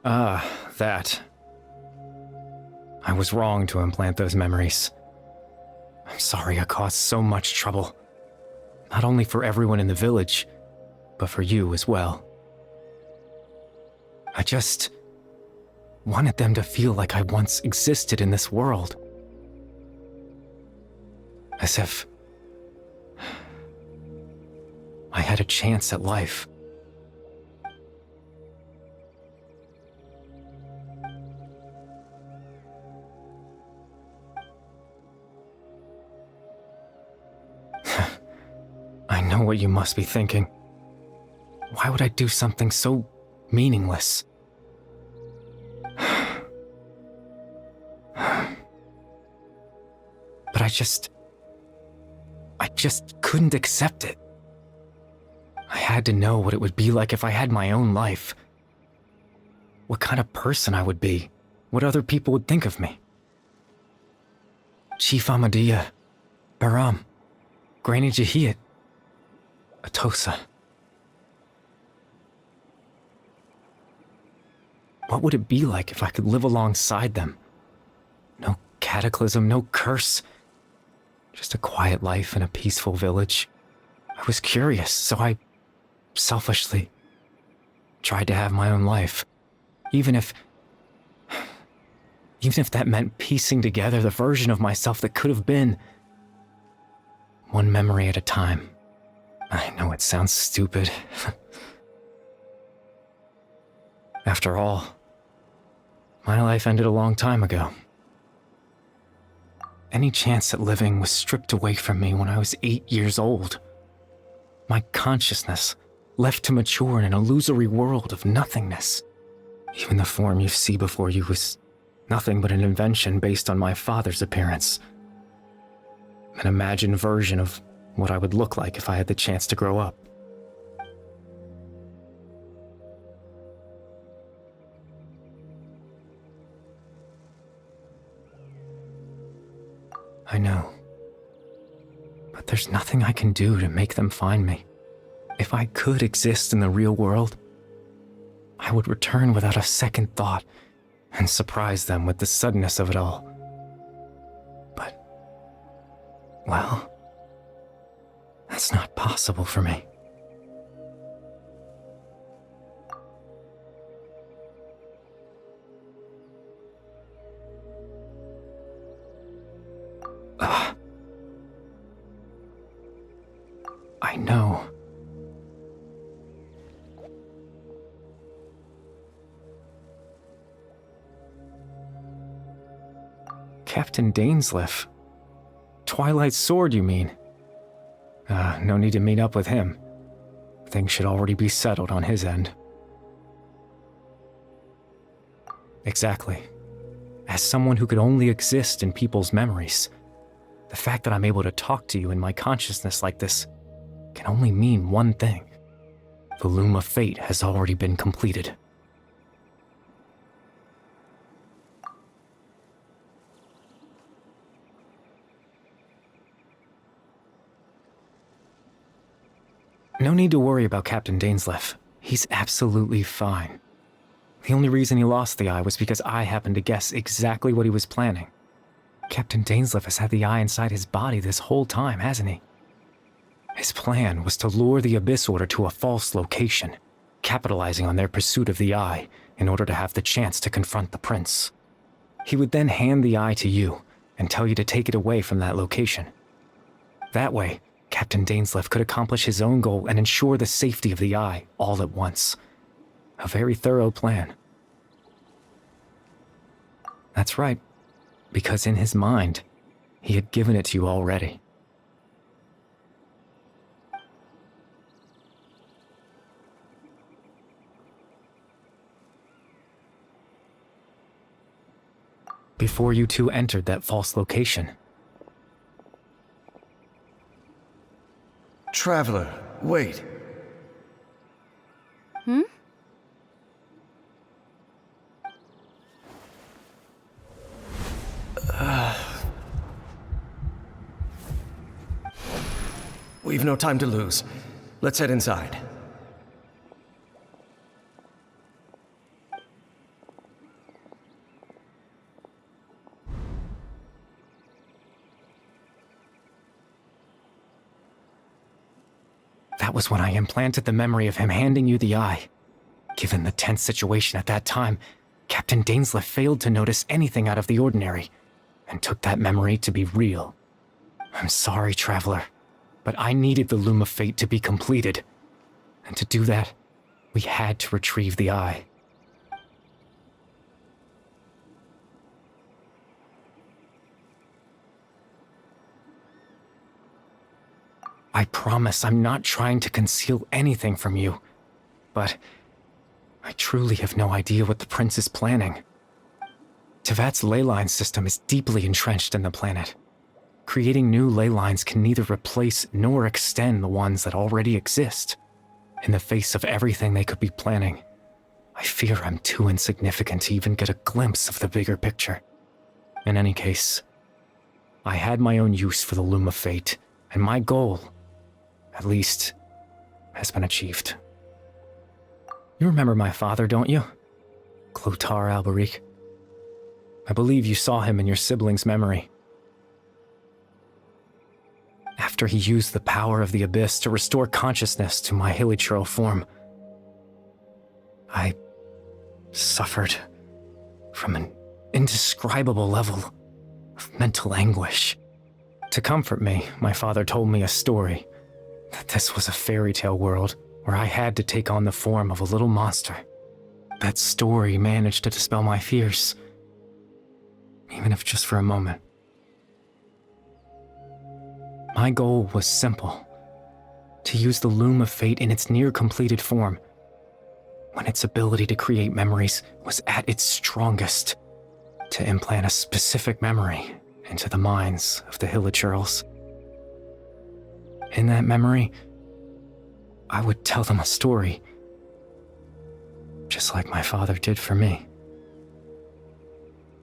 Ah, that. I was wrong to implant those memories. I'm sorry I caused so much trouble. Not only for everyone in the village, but for you as well. I just wanted them to feel like I once existed in this world. As if I had a chance at life. I know what you must be thinking. Why would I do something so meaningless? I just couldn't accept it. I had to know what it would be like if I had my own life. What kind of person I would be, what other people would think of me. Chief Ahmadiyya, Baram, Granny Jahiyat, Atosa. What would it be like if I could live alongside them? No cataclysm, no curse. Just a quiet life in a peaceful village. I was curious, so I selfishly tried to have my own life. Even if that meant piecing together the version of myself that could have been. One memory at a time. I know it sounds stupid. After all, my life ended a long time ago. Any chance at living was stripped away from me when I was 8 years old. My consciousness left to mature in an illusory world of nothingness. Even the form you see before you was nothing but an invention based on my father's appearance. An imagined version of what I would look like if I had the chance to grow up. I know. But there's nothing I can do to make them find me. If I could exist in the real world, I would return without a second thought and surprise them with the suddenness of it all. But, well, that's not possible for me. I know. Captain Dainsleif. Twilight Sword, you mean? No need to meet up with him. Things should already be settled on his end. Exactly. As someone who could only exist in people's memories, the fact that I'm able to talk to you in my consciousness like this can only mean one thing. The loom of fate has already been completed. No need to worry about Captain Dainsleif. He's absolutely fine. The only reason he lost the eye was because I happened to guess exactly what he was planning. Captain Dainsleif has had the eye inside his body this whole time, hasn't he? His plan was to lure the Abyss Order to a false location, capitalizing on their pursuit of the eye in order to have the chance to confront the prince. He would then hand the eye to you and tell you to take it away from that location. That way, Captain Dainsleif could accomplish his own goal and ensure the safety of the eye all at once. A very thorough plan. That's right, because in his mind, he had given it to you already. Before you two entered that false location.
Traveler, wait. We've no time to lose. Let's head inside.
That was when I implanted the memory of him handing you the eye. Given the tense situation at that time, Captain Dainsleif failed to notice anything out of the ordinary, and took that memory to be real. I'm sorry, Traveler, but I needed the Loom of Fate to be completed. And to do that, we had to retrieve the eye. I promise I'm not trying to conceal anything from you, but I truly have no idea what the Prince is planning. Tevat's ley line system is deeply entrenched in the planet. Creating new ley lines can neither replace nor extend the ones that already exist. In the face of everything they could be planning, I fear I'm too insignificant to even get a glimpse of the bigger picture. In any case, I had my own use for the Loom of Fate, and my goal, at least, has been achieved. You remember my father, don't you? Clotar Alberic. I believe you saw him in your sibling's memory. After he used the power of the Abyss to restore consciousness to my hilichurl form, I suffered from an indescribable level of mental anguish. To comfort me, my father told me a story, that this was a fairy tale world where I had to take on the form of a little monster. That story managed to dispel my fears, even if just for a moment. My goal was simple, to use the Loom of Fate in its near-completed form, when its ability to create memories was at its strongest, to implant a specific memory into the minds of the hilichurls. In that memory, I would tell them a story, just like my father did for me.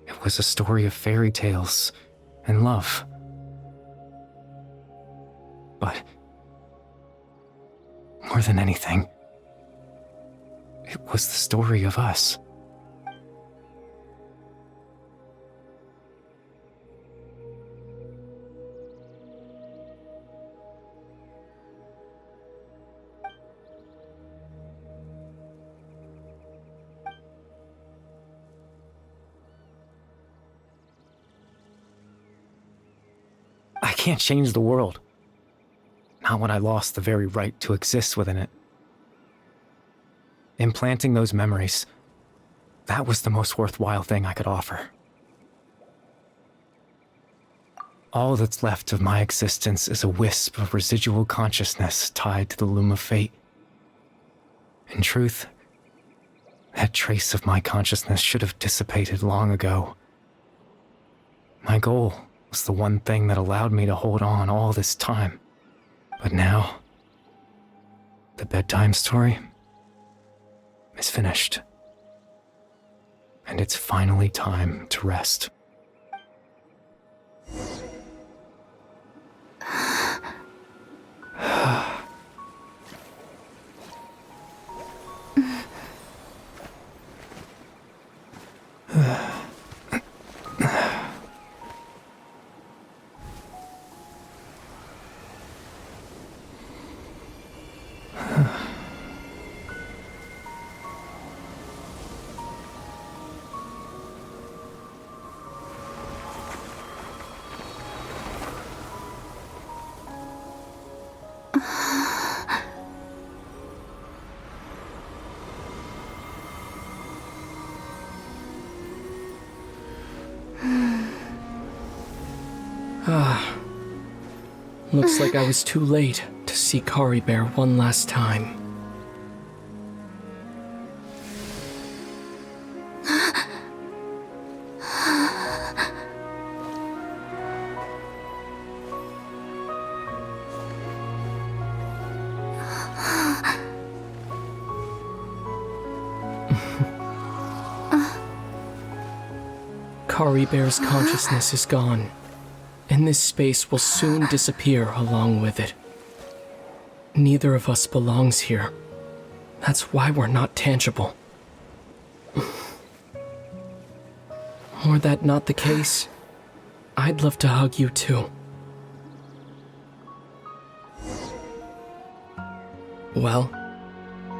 It was a story of fairy tales and love. But more than anything, it was the story of us. I can't change the world. Not when I lost the very right to exist within it. Implanting those memories, that was the most worthwhile thing I could offer. All that's left of my existence is a wisp of residual consciousness tied to the Loom of Fate. In truth, that trace of my consciousness should have dissipated long ago. My goal was the one thing that allowed me to hold on all this time. But now, the bedtime story is finished. And it's finally time to rest.
Looks like I was too late to see Kari Bear one last time. Kari Bear's consciousness is gone, and this space will soon disappear along with it. Neither of us belongs here. That's why we're not tangible. Were that not the case, I'd love to hug you too. Well,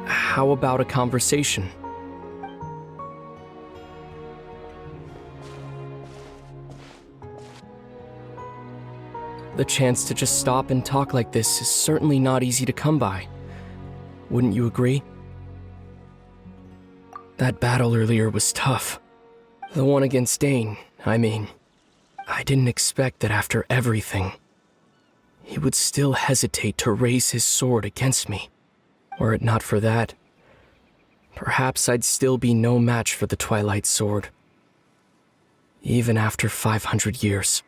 how about a conversation? The chance to just stop and talk like this is certainly not easy to come by. Wouldn't you agree? That battle earlier was tough. The one against Dane, I mean. I didn't expect that after everything, he would still hesitate to raise his sword against me. Were it not for that, perhaps I'd still be no match for the Twilight Sword. Even after 500 years.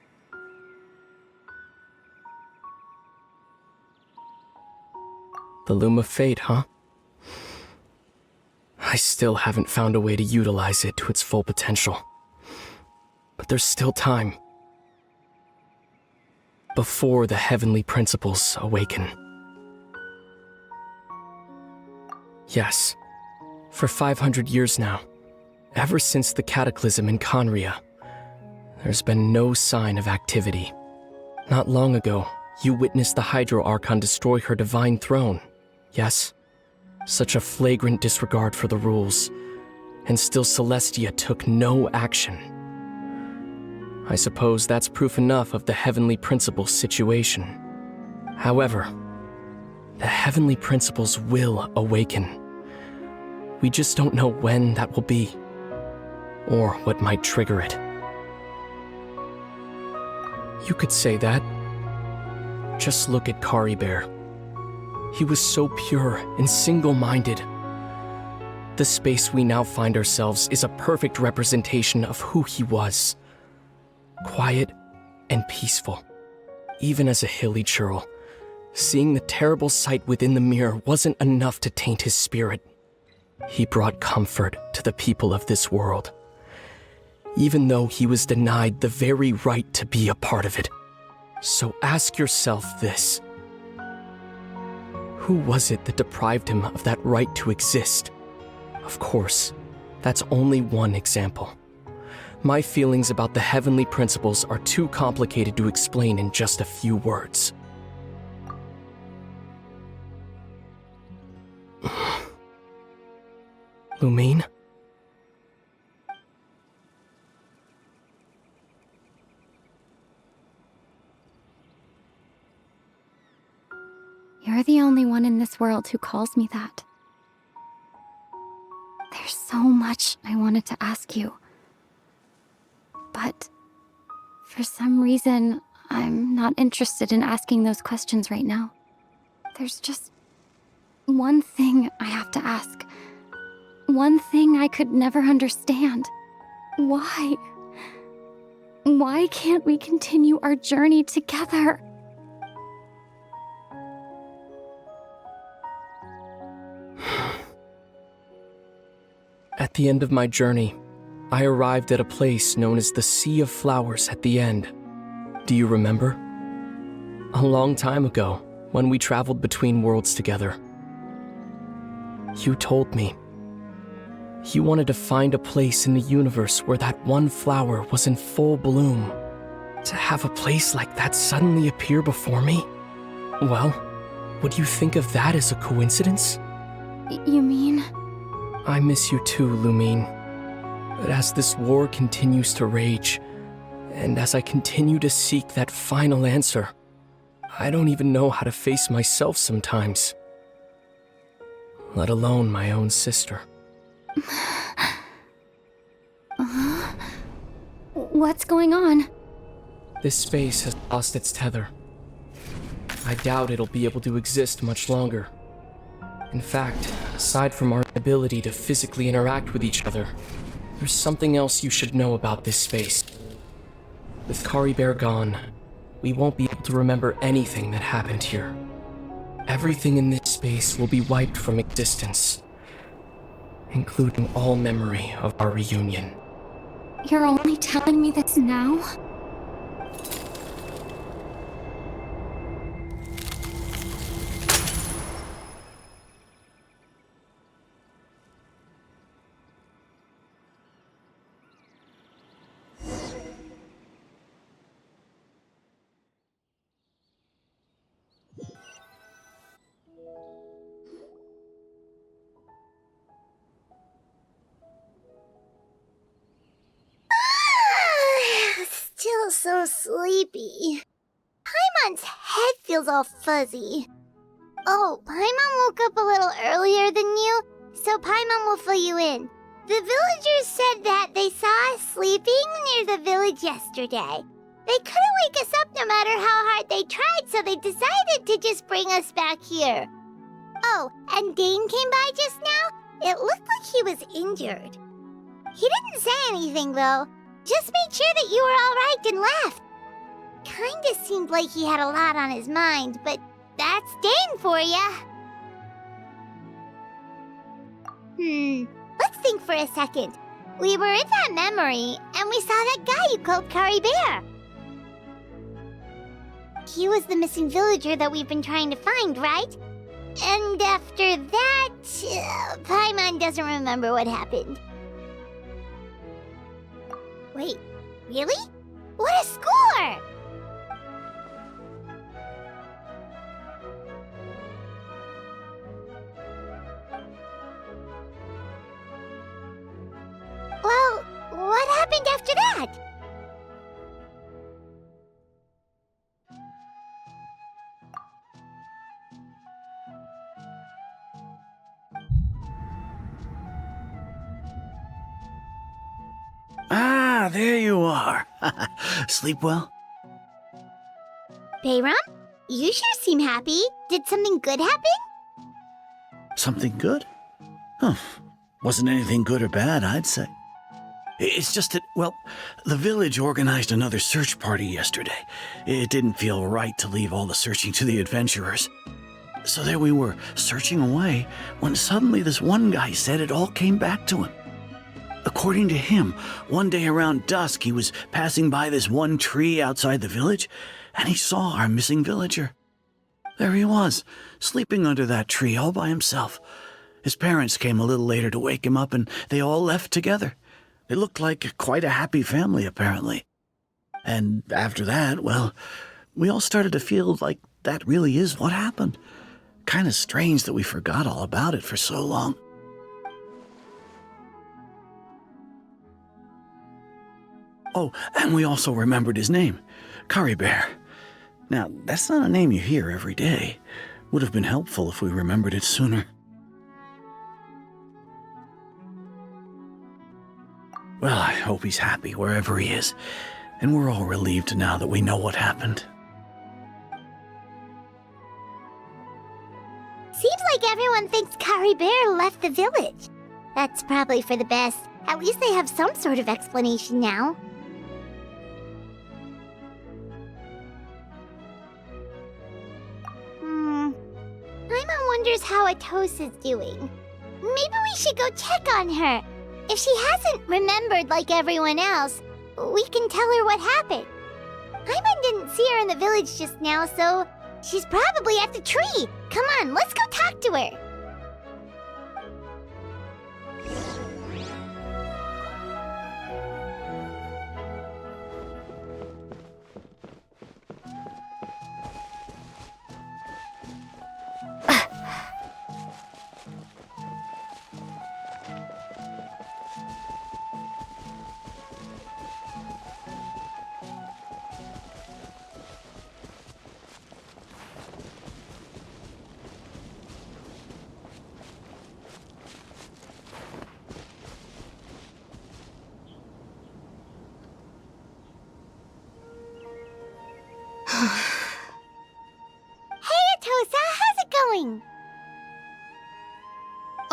The Loom of Fate, huh? I still haven't found a way to utilize it to its full potential. But there's still time. Before the heavenly principles awaken. Yes, for 500 years now, ever since the cataclysm in Conria, there's been no sign of activity. Not long ago, you witnessed the Hydro Archon destroy her divine throne, yes? Such a flagrant disregard for the rules, and still Celestia took no action. I suppose that's proof enough of the heavenly principles situation. However, the heavenly principles will awaken. We just don't know when that will be, or what might trigger it. You could say that. Just look at Kari Bear. He was so pure and single-minded. The space we now find ourselves is a perfect representation of who he was. Quiet and peaceful. Even as a hilly churl, seeing the terrible sight within the mirror wasn't enough to taint his spirit. He brought comfort to the people of this world, even though he was denied the very right to be a part of it. So ask yourself this. Who was it that deprived him of that right to exist? Of course, that's only one example. My feelings about the heavenly principles are too complicated to explain in just a few words. Lumine?
You're the only one in this world who calls me that. There's so much I wanted to ask you. But for some reason, I'm not interested in asking those questions right now. There's just one thing I have to ask. One thing I could never understand. Why? Why can't we continue our journey together?
At the end of my journey, I arrived at a place known as the Sea of Flowers at the end. Do you remember? A long time ago, when we traveled between worlds together. You told me. You wanted to find a place in the universe where that one flower was in full bloom. To have a place like that suddenly appear before me? Well, would you think of that as a coincidence?
You mean?
I miss you too, Lumine. But as this war continues to rage, and as I continue to seek that final answer, I don't even know how to face myself sometimes. Let alone my own sister.
What's going on?
This space has lost its tether. I doubt it'll be able to exist much longer. In fact, aside from our ability to physically interact with each other, there's something else you should know about this space. With Kari Bear gone, we won't be able to remember anything that happened here. Everything in this space will be wiped from existence, including all memory of our reunion.
You're only telling me this now?
Still so sleepy. Paimon's head feels all fuzzy. Oh, Paimon woke up a little earlier than you, so Paimon will fill you in. The villagers said that they saw us sleeping near the village yesterday. They couldn't wake us up no matter how hard they tried, so they decided to just bring us back here. Oh, and Dane came by just now. It looked like he was injured. He didn't say anything, though. Just made sure that you were all right and left. Kinda seemed like he had a lot on his mind, but that's Dane for ya. Let's think for a second. We were in that memory, and we saw that guy you called Kari Bear. He was the missing villager that we've been trying to find, right? And after that, Paimon doesn't remember what happened. Wait, really? What a score! Well, what happened after that?
Ah, there you are. Sleep well?
Bayram? You sure seem happy. Did something good happen?
Something good? Huh. Wasn't anything good or bad, I'd say. It's just that, well, the village organized another search party yesterday. It didn't feel right to leave all the searching to the adventurers. So there we were, searching away, when suddenly this one guy said it all came back to him. According to him, one day around dusk, he was passing by this one tree outside the village, and he saw our missing villager. There he was, sleeping under that tree all by himself. His parents came a little later to wake him up, and they all left together. They looked like quite a happy family, apparently. And after that, well, we all started to feel like that really is what happened. Kind of strange that we forgot all about it for so long. Oh, and we also remembered his name, Kari Bear. Now, that's not a name you hear every day. Would have been helpful if we remembered it sooner. Well, I hope he's happy wherever he is, and we're all relieved now that we know what happened.
Seems like everyone thinks Kari Bear left the village. That's probably for the best. At least they have some sort of explanation now. Paimon wonders how Atosa's doing. Maybe we should go check on her. If she hasn't remembered like everyone else, we can tell her what happened. Paimon didn't see her in the village just now, so she's probably at the tree. Come on, let's go talk to her.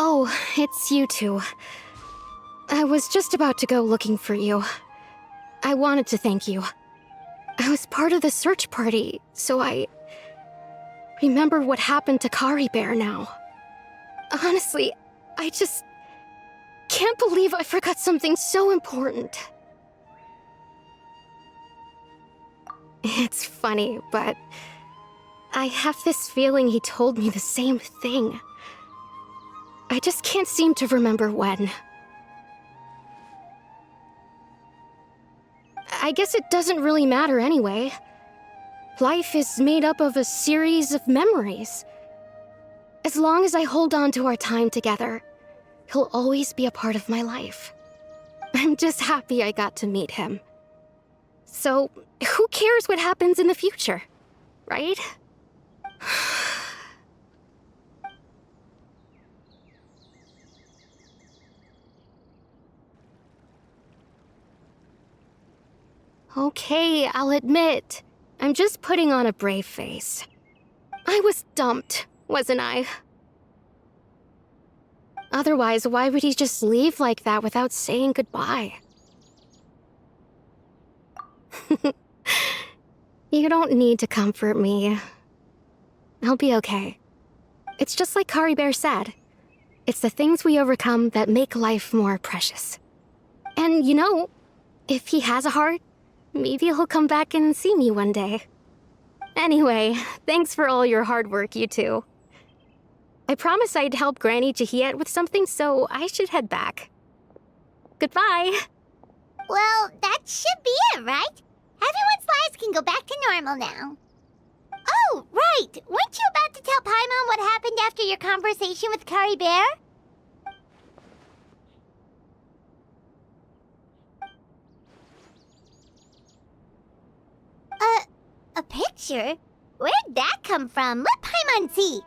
Oh, it's you two. I was just about to go looking for you. I wanted to thank you. I was part of the search party, so I remember what happened to Kari Bear now. Honestly, I just can't believe I forgot something so important. It's funny, but I have this feeling he told me the same thing. I just can't seem to remember when. I guess it doesn't really matter anyway. Life is made up of a series of memories. As long as I hold on to our time together, he'll always be a part of my life. I'm just happy I got to meet him. So, who cares what happens in the future, right? Okay, I'll admit, I'm just putting on a brave face. I was dumped, wasn't I? Otherwise, why would he just leave like that without saying goodbye? You don't need to comfort me. I'll be okay. It's just like Kari Bear said. It's the things we overcome that make life more precious. And you know, if he has a heart, maybe he'll come back and see me one day. Anyway, thanks for all your hard work, you two. I promised I'd help Granny Jahiet with something, so I should head back. Goodbye.
Well, that should be it, right? Everyone's lives can go back to normal now. Oh, right! Weren't you about to tell Paimon what happened after your conversation with Kari Bear? A picture? Where'd that come from? Let Paimon see.